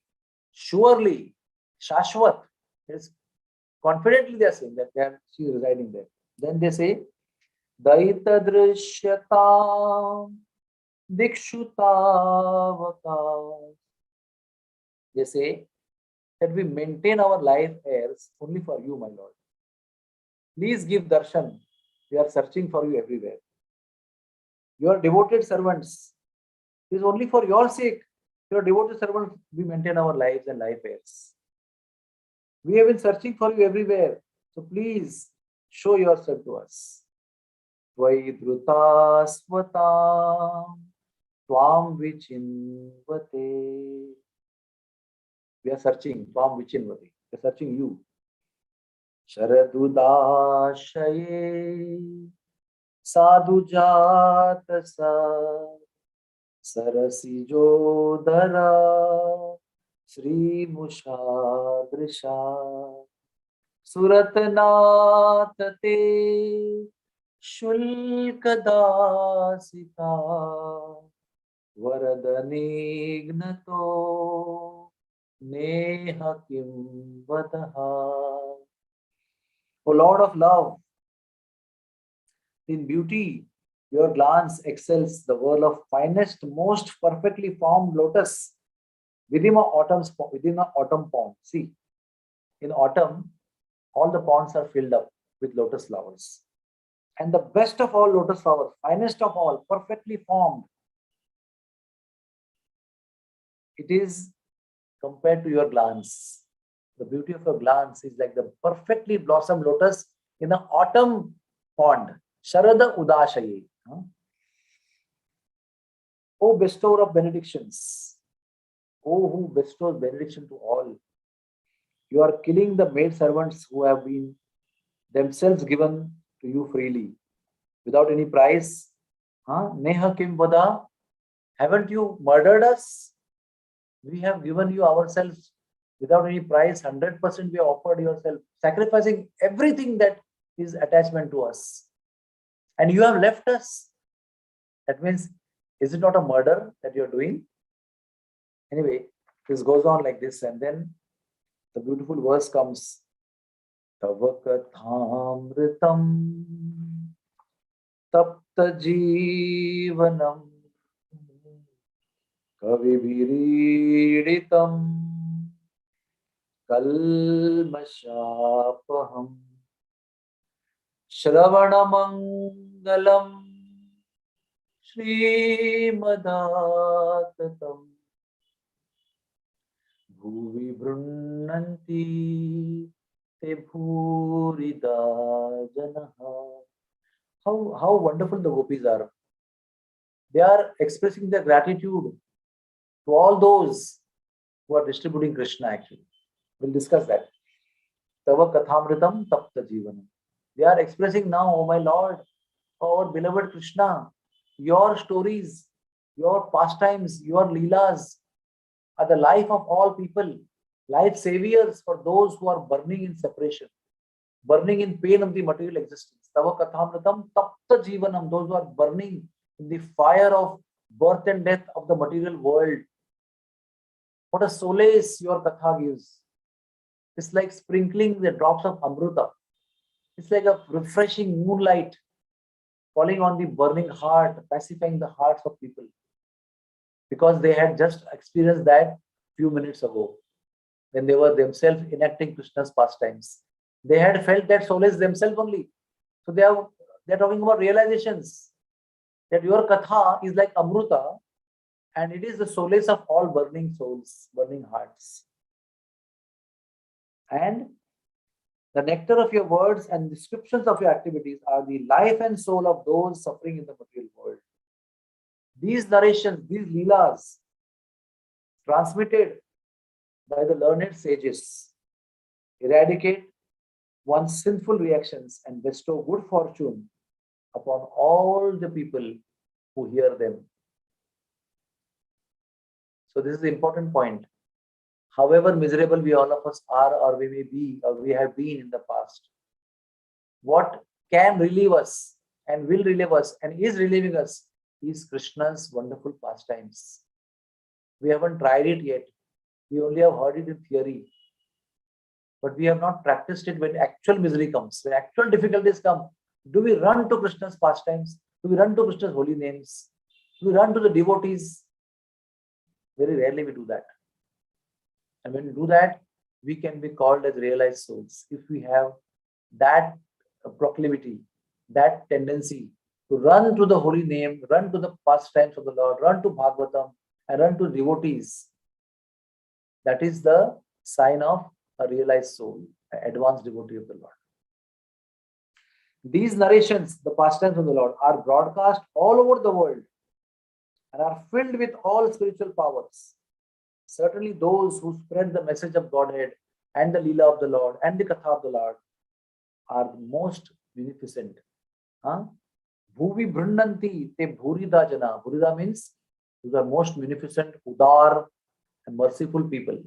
Surely, Shashvat. Is confidently they are saying that she is residing there. Then they say, Daita Drishyata Dikshutavaka. They say that we maintain our life heirs only for you, my Lord. Please give darshan. We are searching for you everywhere. Your devoted servants. It is only for your sake. Your devoted servants, we maintain our lives and life heirs. We have been searching for you everywhere. So please show yourself to us. Vaidruta swata tvam vichinvate. We are searching tvam vichinvate. We are searching you. Sharadudashaye sadhujatasa sarasijodara Sri Mushadrisha Suratnatate Shulkadasita Varadanignato Neha Kim Vadaha. O Lord of love, in beauty, your glance excels the world of finest, most perfectly formed lotus within an autumn pond. See, in autumn, all the ponds are filled up with lotus flowers. And the best of all lotus flowers, finest of all, perfectly formed, it is compared to your glance. The beauty of your glance is like the perfectly blossomed lotus in an autumn pond. Sharada Udashaye. O bestower of benedictions. O who bestows benediction to all. You are killing the maid servants who have been themselves given to you freely, without any price. Neha Kim Vada. Haven't you murdered us? We have given you ourselves without any price. 100% we have offered yourself, sacrificing everything that is attachment to us. and you have left us. That means, is it not a murder that you're doing? Anyway, this goes on like this, and then the beautiful verse comes. Tava kathamritam tapta jivanam kavibiriditam kalmashapaham Shravanamangalam Srimadattatam Bhuvi Brunnanti Te Bhurida Janaha. How wonderful the gopis are. They are expressing their gratitude to all those who are distributing Krishna actually. We'll discuss that. Tava Kathamritam Tapta Jivanam. They are expressing now, oh my Lord, our beloved Krishna, your stories, your pastimes, your leelas are the life of all people, life saviors for those who are burning in separation, burning in pain of the material existence. Tava Kathamritam Tapta Jivanam, those who are burning in the fire of birth and death of the material world. What a solace your Katha gives. It's like sprinkling the drops of Amruta. It's like a refreshing moonlight falling on the burning heart, pacifying the hearts of people. Because they had just experienced that few minutes ago, when they were themselves enacting Krishna's pastimes. They had felt that solace themselves only. So they're talking about realizations. That your Katha is like Amruta, and it is the solace of all burning souls, burning hearts. And the nectar of your words and descriptions of your activities are the life and soul of those suffering in the material world. These narrations, these leelas, transmitted by the learned sages, eradicate one's sinful reactions and bestow good fortune upon all the people who hear them. So this is the important point. However miserable we all of us are, or we may be, or we have been in the past, what can relieve us and will relieve us and is relieving us is Krishna's wonderful pastimes. We haven't tried it yet. We only have heard it in theory. But we have not practiced it when actual misery comes, when actual difficulties come. Do we run to Krishna's pastimes? Do we run to Krishna's holy names? Do we run to the devotees? Very rarely we do that. And when we do that, we can be called as realized souls. If we have that proclivity, that tendency to run to the holy name, run to the pastimes of the Lord, run to Bhagavatam, and run to devotees, that is the sign of a realized soul, an advanced devotee of the Lord. These narrations, the pastimes of the Lord, are broadcast all over the world and are filled with all spiritual powers. Certainly those who spread the message of Godhead and the Leela of the Lord and the Katha of the Lord are the most beneficent. Bhuvi Brunnanti te Bhurida Jana. Bhurida means those are most beneficent, Udar and merciful people.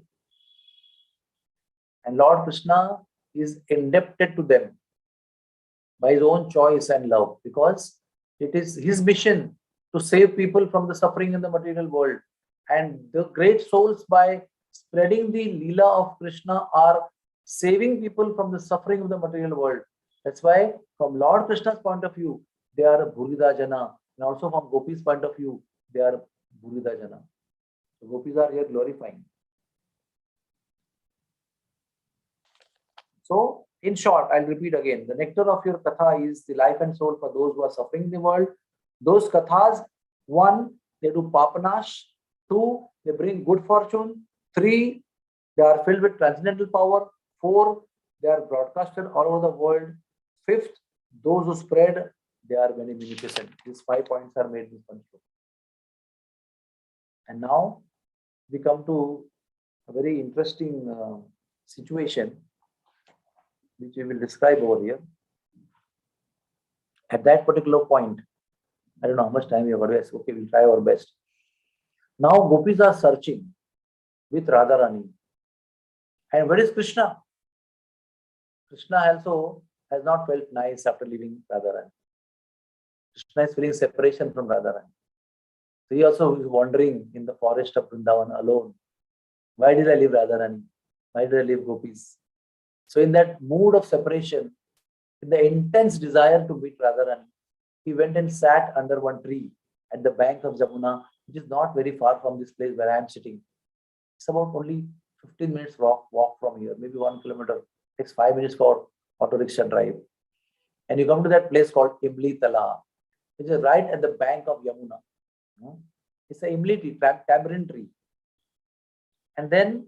And Lord Krishna is indebted to them by his own choice and love, because it is his mission to save people from the suffering in the material world. And the great souls, by spreading the Leela of Krishna, are saving people from the suffering of the material world. That's why, from Lord Krishna's point of view, they are Bhurida Jana. And also from Gopis' point of view, they are Bhurida Jana. So Gopis are here glorifying. So, in short, I'll repeat again. The nectar of your Katha is the life and soul for those who are suffering in the world. Those Kathas, 1, they do Papanash. 2, they bring good fortune. 3, they are filled with transcendental power. 4, they are broadcasted all over the world. 5th, those who spread, they are very beneficent. These 5 points are made in this one. And now we come to a very interesting situation, which we will describe over here. At that particular point, I don't know how much time we have got. Okay, we'll try our best. Now Gopis are searching with Radharani. And where is Krishna? Krishna also has not felt nice after leaving Radharani. Krishna is feeling separation from Radharani. So he also is wandering in the forest of Vrindavan alone. Why did I leave Radharani? Why did I leave gopis? So in that mood of separation, in the intense desire to meet Radharani, he went and sat under one tree at the bank of Jamuna, which is not very far from this place where I am sitting. It's about only 15 minutes walk from here, maybe 1 kilometer. It takes 5 minutes for auto rickshaw drive. And you come to that place called Imli Tala, which is right at the bank of Yamuna. It's an Imli tree, tamarind tree. And then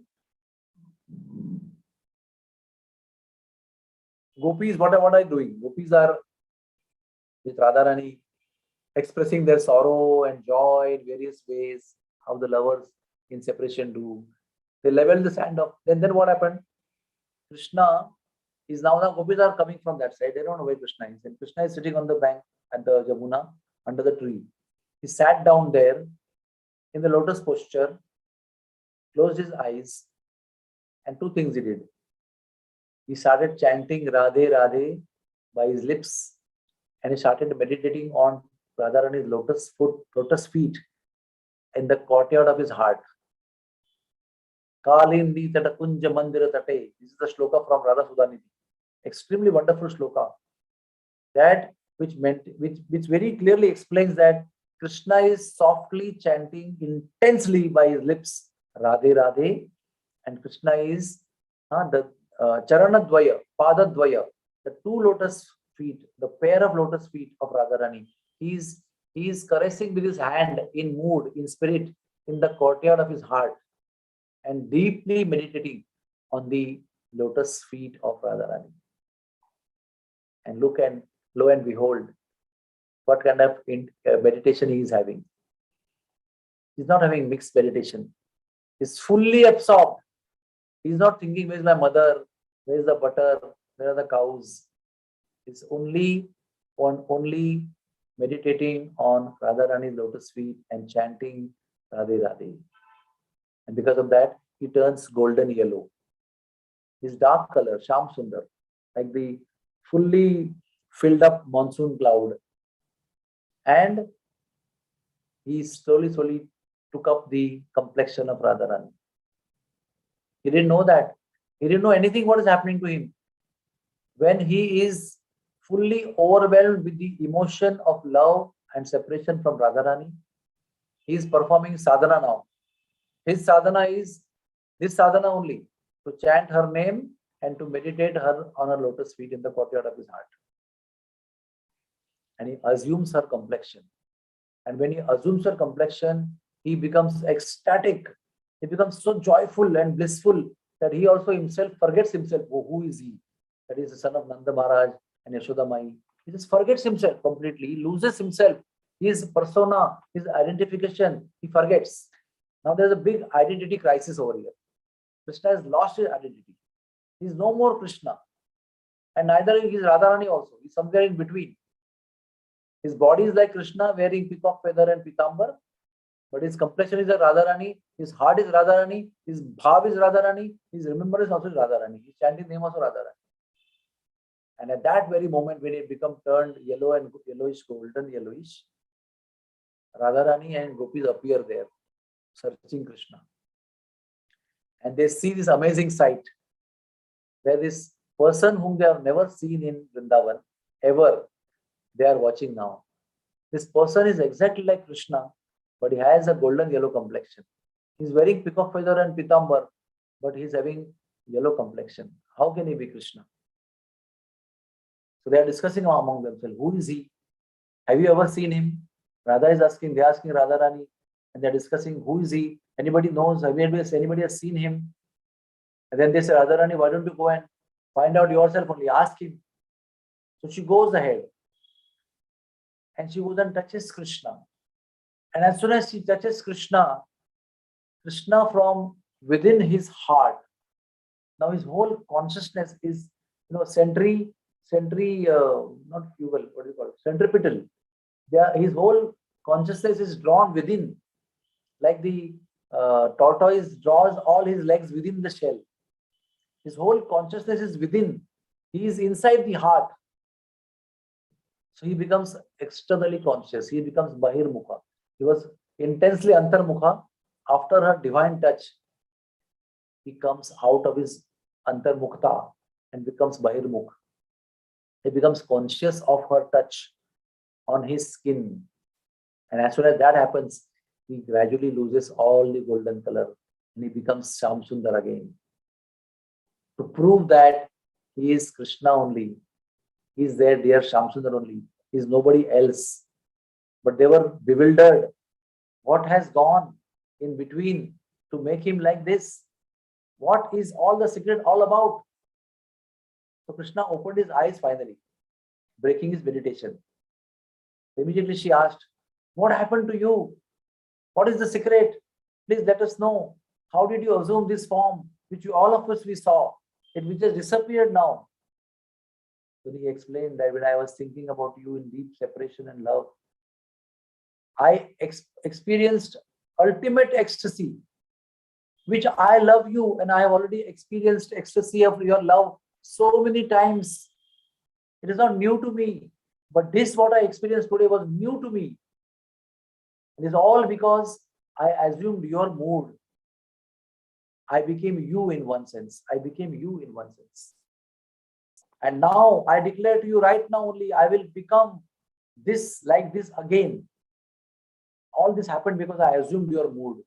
gopis, what are doing? Gopis are with Radharani expressing their sorrow and joy in various ways, how the lovers in separation do. They level the sand of. Then what happened? Krishna is now gopis are coming from that side. They don't know where Krishna is. And Krishna is sitting on the bank at the Jamuna under the tree. He sat down there in the lotus posture, closed his eyes, and two things he did. He started chanting Radhe Radhe by his lips, and he started meditating on Radharani's lotus feet in the courtyard of his heart. Kalindi Tata Kunja Mandira Tate. This is the shloka from Radha Sudhanidhi. Extremely wonderful shloka. That which very clearly explains that Krishna is softly chanting intensely by his lips Radhe Radhe, and Krishna is the Charana Dvaya, Pada Dvaya, the two lotus feet, the pair of lotus feet of Radharani. He is caressing with his hand in mood, in spirit, in the courtyard of his heart, and deeply meditating on the lotus feet of Radharani. And lo and behold, what kind of meditation he is having. He's not having mixed meditation. He's fully absorbed. He's not thinking, where's my mother? Where's the butter? Where are the cows? He's only meditating on Radharani's lotus feet and chanting Radhe Radhe. And because of that, he turns golden yellow. His dark color, Sham Sundar, like the fully filled up monsoon cloud. And he slowly took up the complexion of Radharani. He didn't know that. He didn't know anything what is happening to him. When he is fully overwhelmed with the emotion of love and separation from Radharani, he is performing sadhana now. His sadhana is this sadhana only, to chant her name and to meditate her on her lotus feet in the courtyard of his heart. And he assumes her complexion. And when he assumes her complexion, he becomes ecstatic. He becomes so joyful and blissful that he also himself forgets himself. Oh, who is he? That is the son of Nanda Maharaj and Yashoda Mai. He just forgets himself completely. He loses himself. His persona, his identification, he forgets. Now there's a big identity crisis over here. Krishna has lost his identity. He is no more Krishna. And neither is Radharani also. He's somewhere in between. His body is like Krishna wearing peacock feather and pitambar, but his complexion is like Radharani, his heart is Radharani, his bhav is Radharani, his remembrance also is Radharani. He's chanting name also Radharani. And at that very moment, when it becomes turned yellow and yellowish, golden yellowish, Radharani and gopis appear there, searching Krishna. And they see this amazing sight, where this person whom they have never seen in Vrindavan, ever, they are watching now. This person is exactly like Krishna, but he has a golden yellow complexion. He's wearing peacock feather and pitambar, but he's having yellow complexion. How can he be Krishna? So they are discussing among themselves, who is he? Have you ever seen him? Radha is asking, they're asking Radharani, and they're discussing, who is he? Anybody knows? Anybody has seen him? And then they say, Radharani, why don't you go and find out yourself only, ask him. So she goes ahead. And she goes and touches Krishna. And as soon as she touches Krishna, Krishna from within his heart, now his whole consciousness is, not fugal, what do you call it? Centripetal. His whole consciousness is drawn within, like the tortoise draws all his legs within the shell. His whole consciousness is within. He is inside the heart. So he becomes externally conscious. He becomes Bahirmukha. He was intensely Antarmukha. After her divine touch, he comes out of his Antarmukta and becomes Bahirmukh. He becomes conscious of her touch on his skin. And as soon as that happens, he gradually loses all the golden color and he becomes Sham Sundar again. To prove that he is Krishna only, he is their dear Sham Sundar only, he is nobody else. But they were bewildered. What has gone in between to make him like this? What is all the secret all about? So Krishna opened his eyes finally, breaking his meditation. Immediately she asked, what happened to you? What is the secret? Please let us know. How did you assume this form, which all of us we saw? It which has disappeared now. Then he explained that when I was thinking about you in deep separation and love, I experienced ultimate ecstasy, which I love you and I have already experienced ecstasy of your love so many times. It is not new to me, but this what I experienced today was new to me. It is all because I assumed your mood. I became you in one sense. I became you in one sense. And now I declare to you right now only, I will become this like this again. All this happened because I assumed your mood.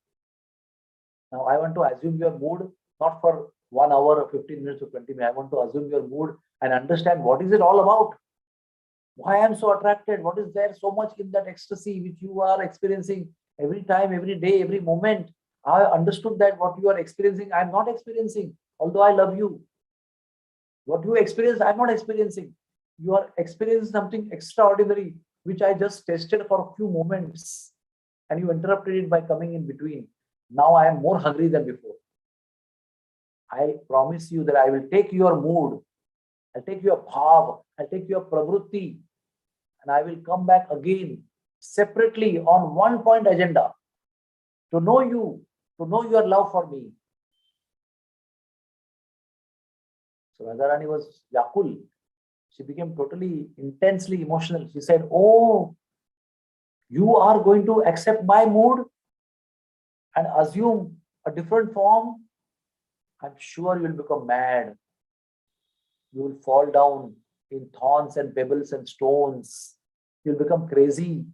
Now I want to assume your mood, not for 1 hour or 15 minutes or 20 minutes. I want to assume your mood and understand what is it all about. Why I am so attracted? What is there so much in that ecstasy which you are experiencing every time, every day, every moment? I understood that what you are experiencing, I am not experiencing, although I love you. What you experience, I am not experiencing. You are experiencing something extraordinary, which I just tested for a few moments, and you interrupted it by coming in between. Now I am more hungry than before. I promise you that I will take your mood, I'll take your bhav, I'll take your pravrutti, and I will come back again separately on one point agenda to know you, to know your love for me. So Radharani was Yakul. She became totally intensely emotional. She said, oh, you are going to accept my mood and assume a different form? I'm sure you will become mad. You will fall down in thorns and pebbles and stones. You'll become crazy.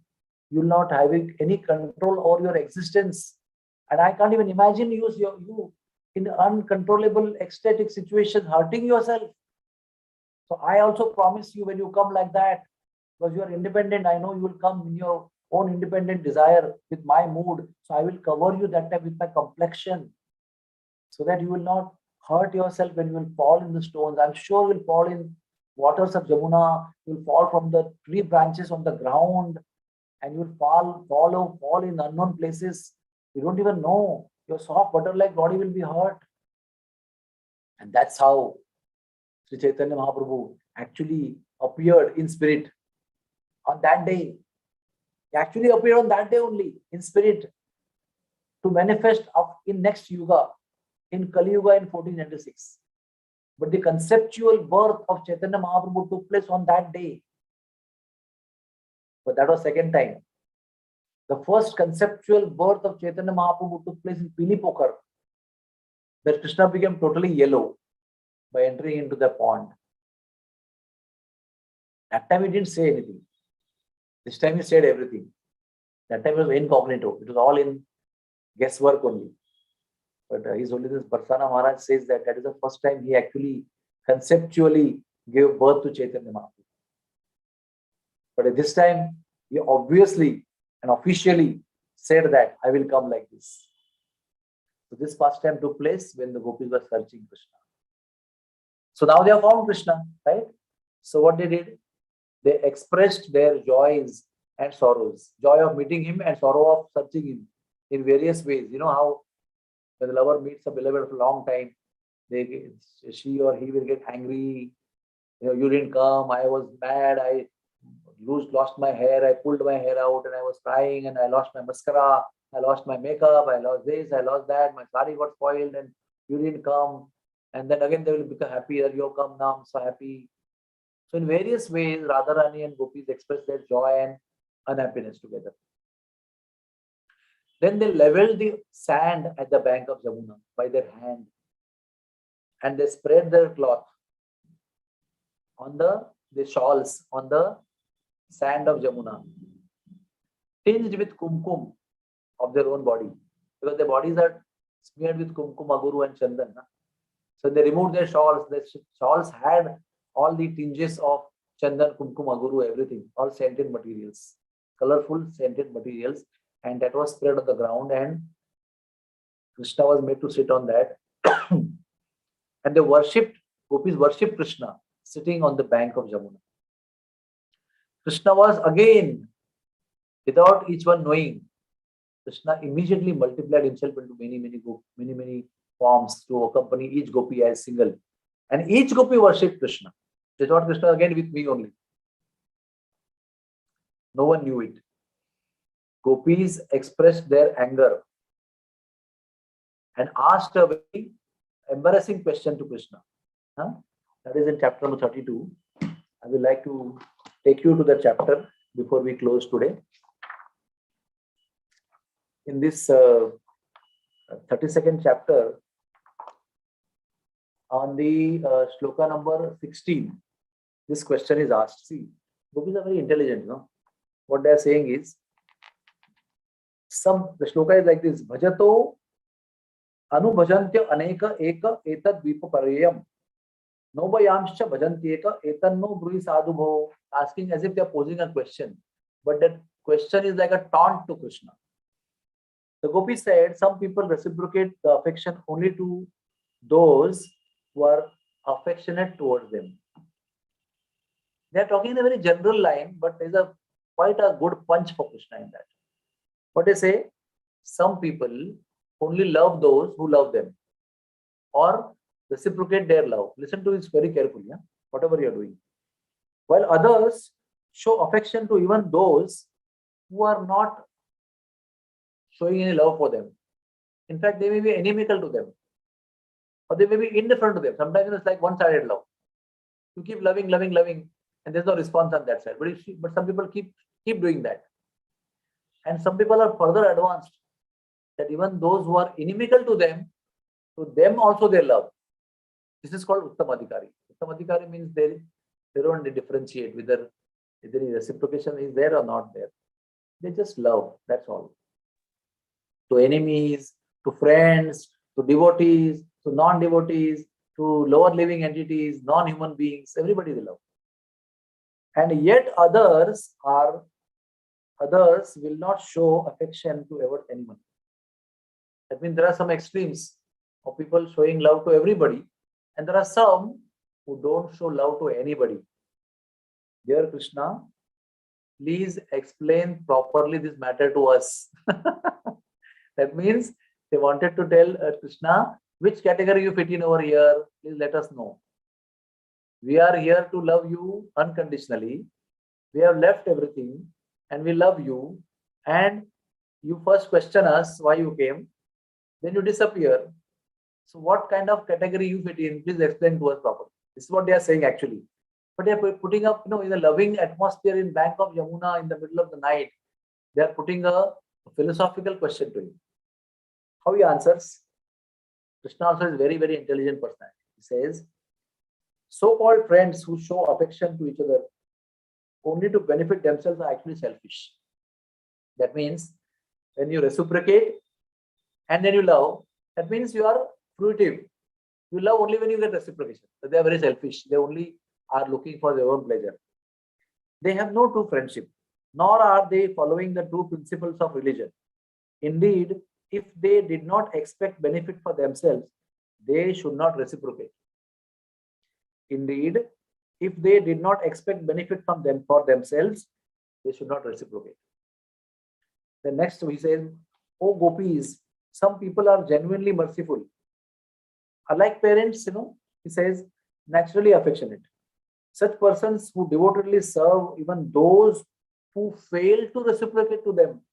You'll not have any control over your existence. And I can't even imagine you in uncontrollable ecstatic situation hurting yourself. So I also promise you when you come like that, because you are independent, I know you will come in your own independent desire with my mood. So I will cover you that time with my complexion so that you will not hurt yourself when you will fall in the stones. I'm sure you will fall in waters of Jamuna. You will fall from the tree branches on the ground and you will fall in unknown places. You don't even know. Your soft butter-like body will be hurt. And that's how Sri Chaitanya Mahaprabhu actually appeared in spirit on that day. He actually appeared on that day only in spirit to manifest in next Yuga, in Kali Yuga in 1496. But the conceptual birth of Chaitanya Mahaprabhu took place on that day. But that was second time. The first conceptual birth of Chaitanya Mahaprabhu took place in Pili Pokhar, where Krishna became totally yellow by entering into the pond. That time he didn't say anything. This time he said everything. That time it was incognito. It was all in guesswork only. But His Holiness Barsana Maharaj says that that is the first time he actually conceptually gave birth to Chaitanya Mahaprabhu. But at this time, he obviously and officially said that I will come like this. So this pastime took place when the gopis were searching Krishna. So now they have found Krishna, right? So what they did? They expressed their joys and sorrows. Joy of meeting him and sorrow of searching him in various ways. You know how when the lover meets a beloved for a long time, she or he will get angry. You didn't come. I was mad. I lost my hair. I pulled my hair out and I was crying and I lost my mascara. I lost my makeup. I lost this. I lost that. My sari got spoiled and you didn't come. And then again they will become happy that you have come now. I'm so happy. So in various ways, Radharani and gopis express their joy and unhappiness together. Then they leveled the sand at the bank of Jamuna by their hand, and they spread their cloth on the shawls on the sand of Jamuna, tinged with kumkum of their own body, because their bodies are smeared with kumkum, aguru, and chandan. So they removed their shawls. The shawls had all the tinges of chandan, kumkum, aguru, everything, all scented materials, colorful scented materials, and that was spread on the ground, and Krishna was made to sit on that. And they worshipped, gopis worshipped Krishna sitting on the bank of Jamuna. Krishna was again, without each one knowing, Krishna immediately multiplied himself into many forms to accompany each gopi as single. And each gopi worshipped Krishna. They thought Krishna again with me only. No one knew it. Gopis expressed their anger and asked a very embarrassing question to Krishna. That is in chapter number 32. I would like to take you to the chapter before we close today. In this 32nd chapter, on the shloka number 16, this question is asked. See, gopis are very intelligent, no? What they are saying is, the shloka is like this: Bhajato anubhajantya aneka eka etad vipaparayam nobayamscha bhajantyeka etanno brui sadhubho. Asking as if they are posing a question, but that question is like a taunt to Krishna. The gopi said some people reciprocate the affection only to those who are affectionate towards them. They are talking in a very general line, but there is quite a good punch for Krishna in that. What they say, some people only love those who love them, or reciprocate their love. Listen to this very carefully, whatever you are doing. While others show affection to even those who are not showing any love for them. In fact, they may be inimical to them, or they may be indifferent to them. Sometimes it's like one-sided love. You keep loving, and there's no response on that side. But some people keep doing that. And some people are further advanced, that even those who are inimical to them also they love. This is called Uttamadhikari. Uttamadhikari means they don't differentiate whether any reciprocation is there or not there. They just love, that's all. To enemies, to friends, to devotees, to non-devotees, to lower living entities, non-human beings, everybody they love. And yet others will not show affection to anyone. That means there are some extremes of people showing love to everybody, and there are some who don't show love to anybody. Dear Krishna, please explain properly this matter to us. That means they wanted to tell Krishna, which category you fit in over here, please let us know. We are here to love you unconditionally. We have left everything and we love you. And you first question us why you came, then you disappear. So what kind of category you fit in, please explain to us properly. This is what they are saying actually. But they are putting up, in a loving atmosphere in bank of Yamuna in the middle of the night. They are putting a philosophical question to him. How he answers? Krishna also is very, very intelligent person. He says, so-called friends who show affection to each other only to benefit themselves are actually selfish. That means when you reciprocate and then you love, that means you are fruitive. You love only when you get reciprocation. So they are very selfish. They only are looking for their own pleasure. They have no true friendship, nor are they following the true principles of religion. Indeed, if they did not expect benefit for themselves, they should not reciprocate. Indeed, if they did not expect benefit from them for themselves, they should not reciprocate. The next he says, "O gopis, some people are genuinely merciful. Unlike parents, he says, naturally affectionate. Such persons who devotedly serve even those who fail to reciprocate to them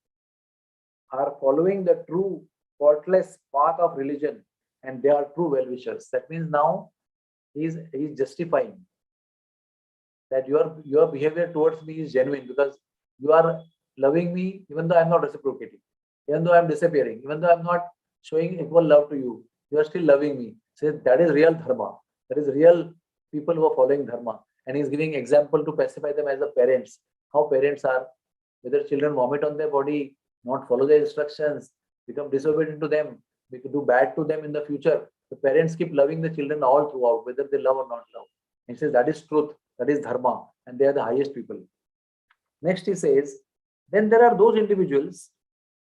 are following the true, faultless path of religion, and they are true well-wishers." That means now he is justifying. that your behavior towards me is genuine because you are loving me even though I'm not reciprocating, even though I'm disappearing, even though I'm not showing equal love to you, you are still loving me. So that is real dharma. That is real people who are following dharma. And he's giving example to pacify them as the parents. How parents are, whether children vomit on their body, not follow their instructions, become disobedient to them, we could do bad to them in the future. The parents keep loving the children all throughout, whether they love or not love. He says that is truth, that is dharma, and they are the highest people. Next, he says, then there are those individuals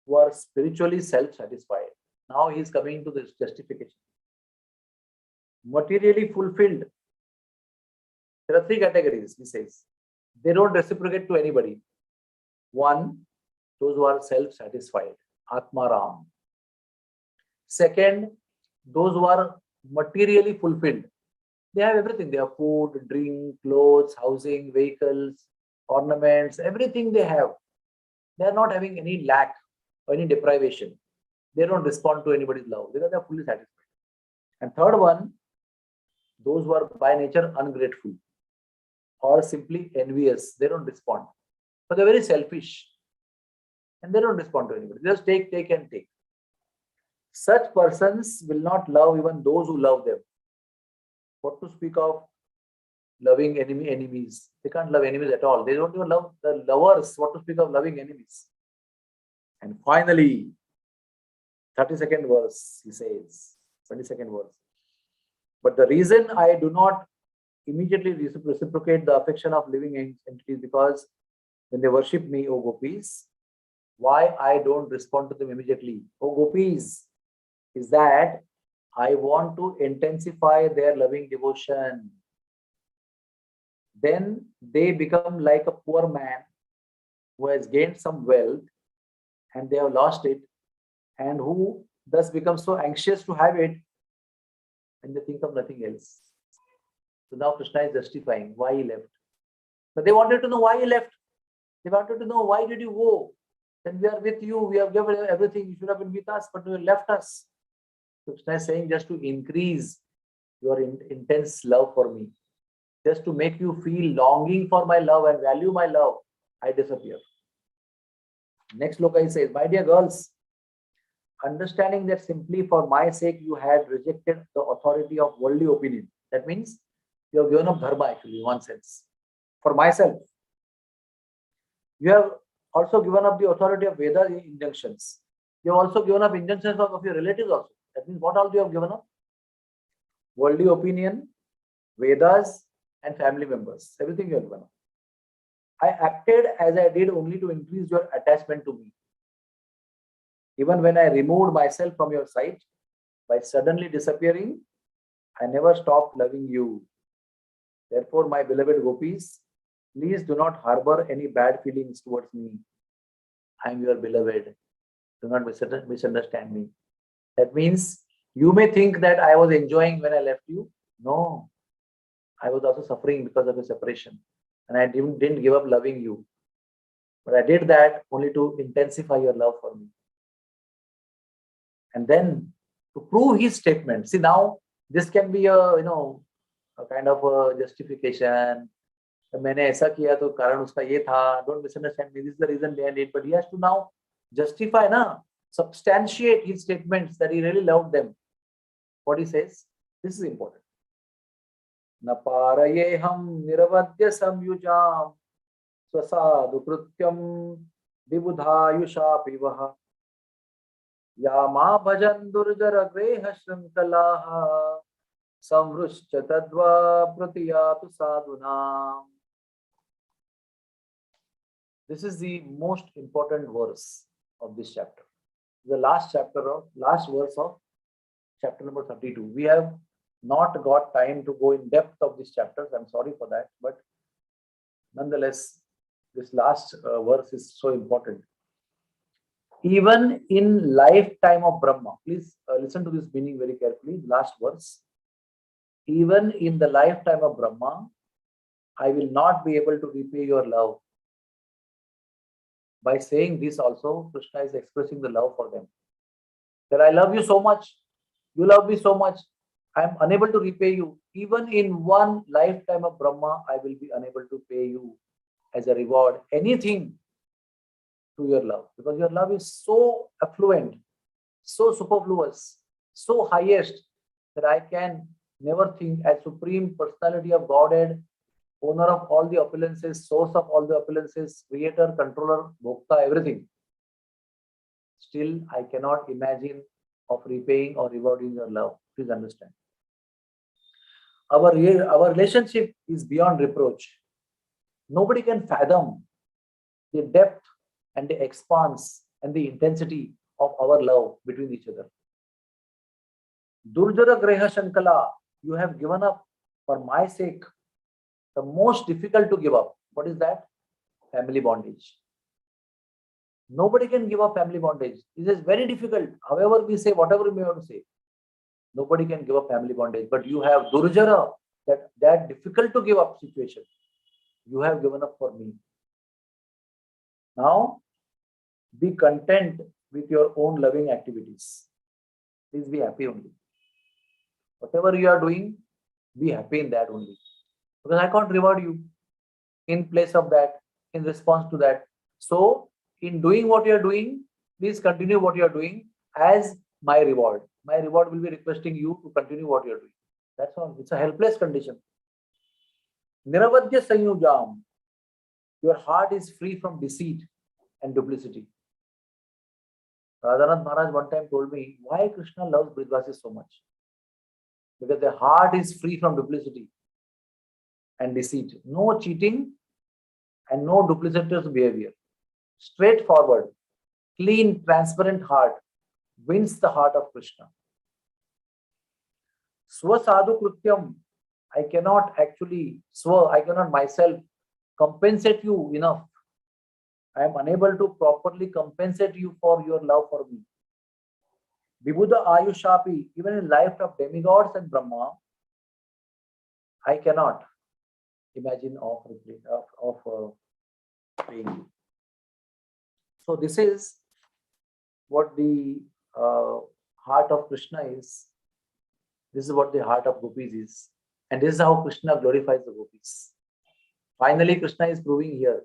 who are spiritually self-satisfied. Now he is coming to this justification. Materially fulfilled. There are three categories, he says. They don't reciprocate to anybody. One, those who are self-satisfied, Atmaram. Second, those who are materially fulfilled. They have everything. They have food, drink, clothes, housing, vehicles, ornaments, everything they have. They are not having any lack or any deprivation. They don't respond to anybody's love because they are fully satisfied. And third one, those who are by nature ungrateful or simply envious. They don't respond. But they're very selfish and they don't respond to anybody. They just take, and take. Such persons will not love even those who love them. What to speak of loving enemies? They can't love enemies at all. They don't even love the lovers. What to speak of loving enemies? And finally, 32nd verse, he says, 22nd verse. But the reason I do not immediately reciprocate the affection of living entities because when they worship me, O gopis, why I don't respond to them immediately, O gopis, is that I want to intensify their loving devotion. Then they become like a poor man who has gained some wealth and they have lost it, and who thus becomes so anxious to have it and they think of nothing else. So now Krishna is justifying why he left. But they wanted to know why he left. They wanted to know, why did you go? Then we are with you, we have given everything, you should have been with us, but you left us. So Krishna is saying, just to increase your intense love for me, just to make you feel longing for my love and value my love, I disappear. Next loka he says, my dear girls, understanding that simply for my sake you had rejected the authority of worldly opinion. That means you have given up dharma actually in one sense. For myself. You have also given up the authority of Veda injunctions. You have also given up injunctions of your relatives also. That means what all you have given up? Worldly opinion, Vedas, and family members. Everything you have given up. I acted as I did only to increase your attachment to me. Even when I removed myself from your sight, by suddenly disappearing, I never stopped loving you. Therefore, my beloved gopis, please do not harbor any bad feelings towards me. I am your beloved. Do not misunderstand me. That means you may think that I was enjoying when I left you. No, I was also suffering because of a separation. And I didn't give up loving you. But I did that only to intensify your love for me. And then to prove his statement. See, now this can be a kind of a justification. मैंने ऐसा किया तो कारण उसका ये था. Don't misunderstand me. This is the reason behind it. But he has to now justify, substantiate his statements that he really loved them. What he says, this is important. न पारयेहं निरवद्य संयुजाम स्वसाधु कृत्यम विबुधायुषापि वः या मा भजन दुर्जर ग्रेह श्रृंखलाः संवृश्च तद्वा प्रतियातु साधुनाम. This is the most important verse of this chapter. The last verse of chapter number 32. We have not got time to go in depth of these chapters. I'm sorry for that, but nonetheless, this last verse is so important. Even in lifetime of Brahma, please listen to this meaning very carefully. Last verse. Even in the lifetime of Brahma, I will not be able to repay your love. By saying this also, Krishna is expressing the love for them. That I love you so much, you love me so much, I am unable to repay you. Even in one lifetime of Brahma, I will be unable to pay you as a reward anything to your love, because your love is so affluent, so superfluous, so highest, that I can never think as supreme personality of Godhead, owner of all the opulences, source of all the opulences, creator, controller, bhokta, everything. Still, I cannot imagine of repaying or rewarding your love. Please understand. Our relationship is beyond reproach. Nobody can fathom the depth and the expanse and the intensity of our love between each other. Durjara Greha Shankala, you have given up for my sake the most difficult to give up. What is that? Family bondage. Nobody can give up family bondage. It is very difficult. However, we say, whatever we want to say, nobody can give up family bondage. But you have Durjara, that difficult to give up situation. You have given up for me. Now, be content with your own loving activities. Please be happy only. Whatever you are doing, be happy in that only. Because I can't reward you in place of that, in response to that. So, in doing what you are doing, please continue what you are doing as my reward. My reward will be requesting you to continue what you are doing. That's all. It's a helpless condition. Niravadya Sanyujam. Your heart is free from deceit and duplicity. Radhanath Maharaj one time told me why Krishna loves Brijvasis so much. Because their heart is free from duplicity and deceit. No cheating and no duplicitous behavior. Straightforward, clean, transparent heart wins the heart of Krishna. Swasadhu Krityam, I cannot myself compensate you enough. I am unable to properly compensate you for your love for me. Vibhuda Ayushapi, even in life of demigods and Brahma, I cannot imagine of paying you. So this is what the heart of Krishna is. This is what the heart of gopis is. And this is how Krishna glorifies the gopis. Finally, Krishna is proving here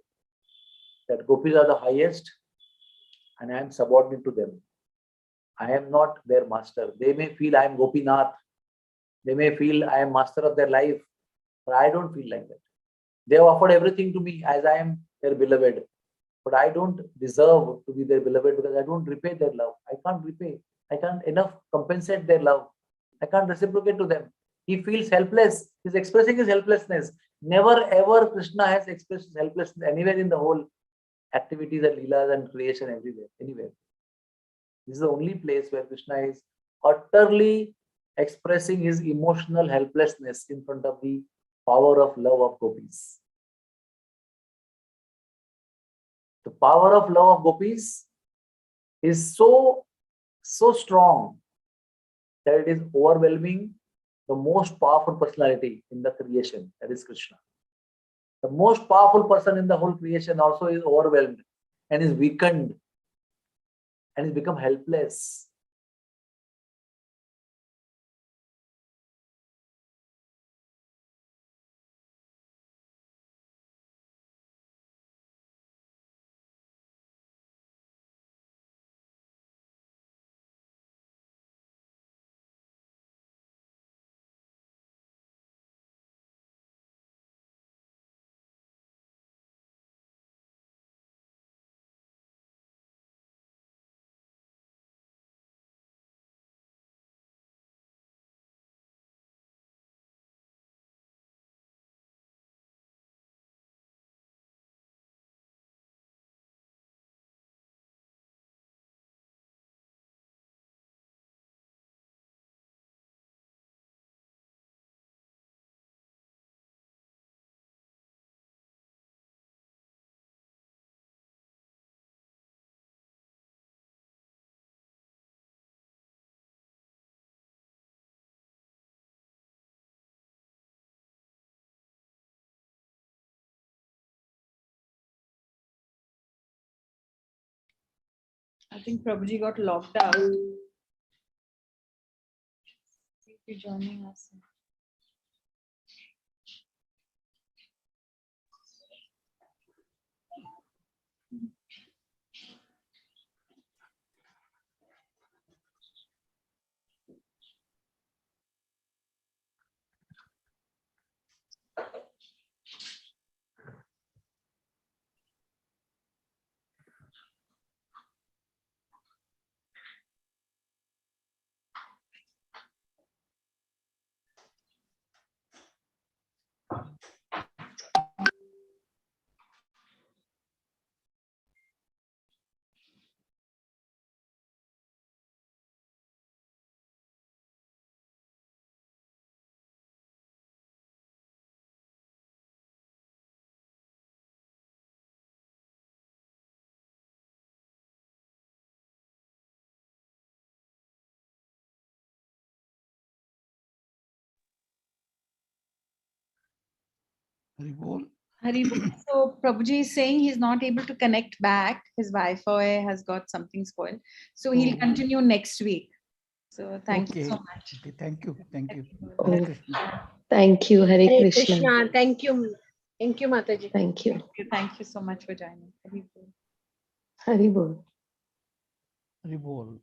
that gopis are the highest and I am subordinate to them. I am not their master. They may feel I am Gopinath. They may feel I am master of their life, but I don't feel like that. They have offered everything to me as I am their beloved. But I don't deserve to be their beloved because I don't repay their love. I can't repay. I can't enough compensate their love. I can't reciprocate to them. He feels helpless. He's expressing his helplessness. Never ever Krishna has expressed his helplessness anywhere in the whole activities and leelas and creation everywhere, anywhere. This is the only place where Krishna is utterly expressing his emotional helplessness in front of the power of love of gopis. The power of love of gopis is so strong that it is overwhelming the most powerful personality in the creation, that is Krishna. The most powerful person in the whole creation also is overwhelmed and is weakened and has become helpless. I think Prabhuji got locked out. you joining us. Hari Bol. Hari Bol. So Prabhuji is saying he's not able to connect back. His Wi-Fi has got something spoiled. So he'll Oh. continue next week. So thank you Okay. so much. Okay, thank you. Thank you. Oh. Hare Krishna. Thank you, Hare Hare Krishna. Krishna. Thank you. Thank you, Mataji. Thank you. Thank you so much for joining. Hari Bol. Hari Bol. Hari Bol.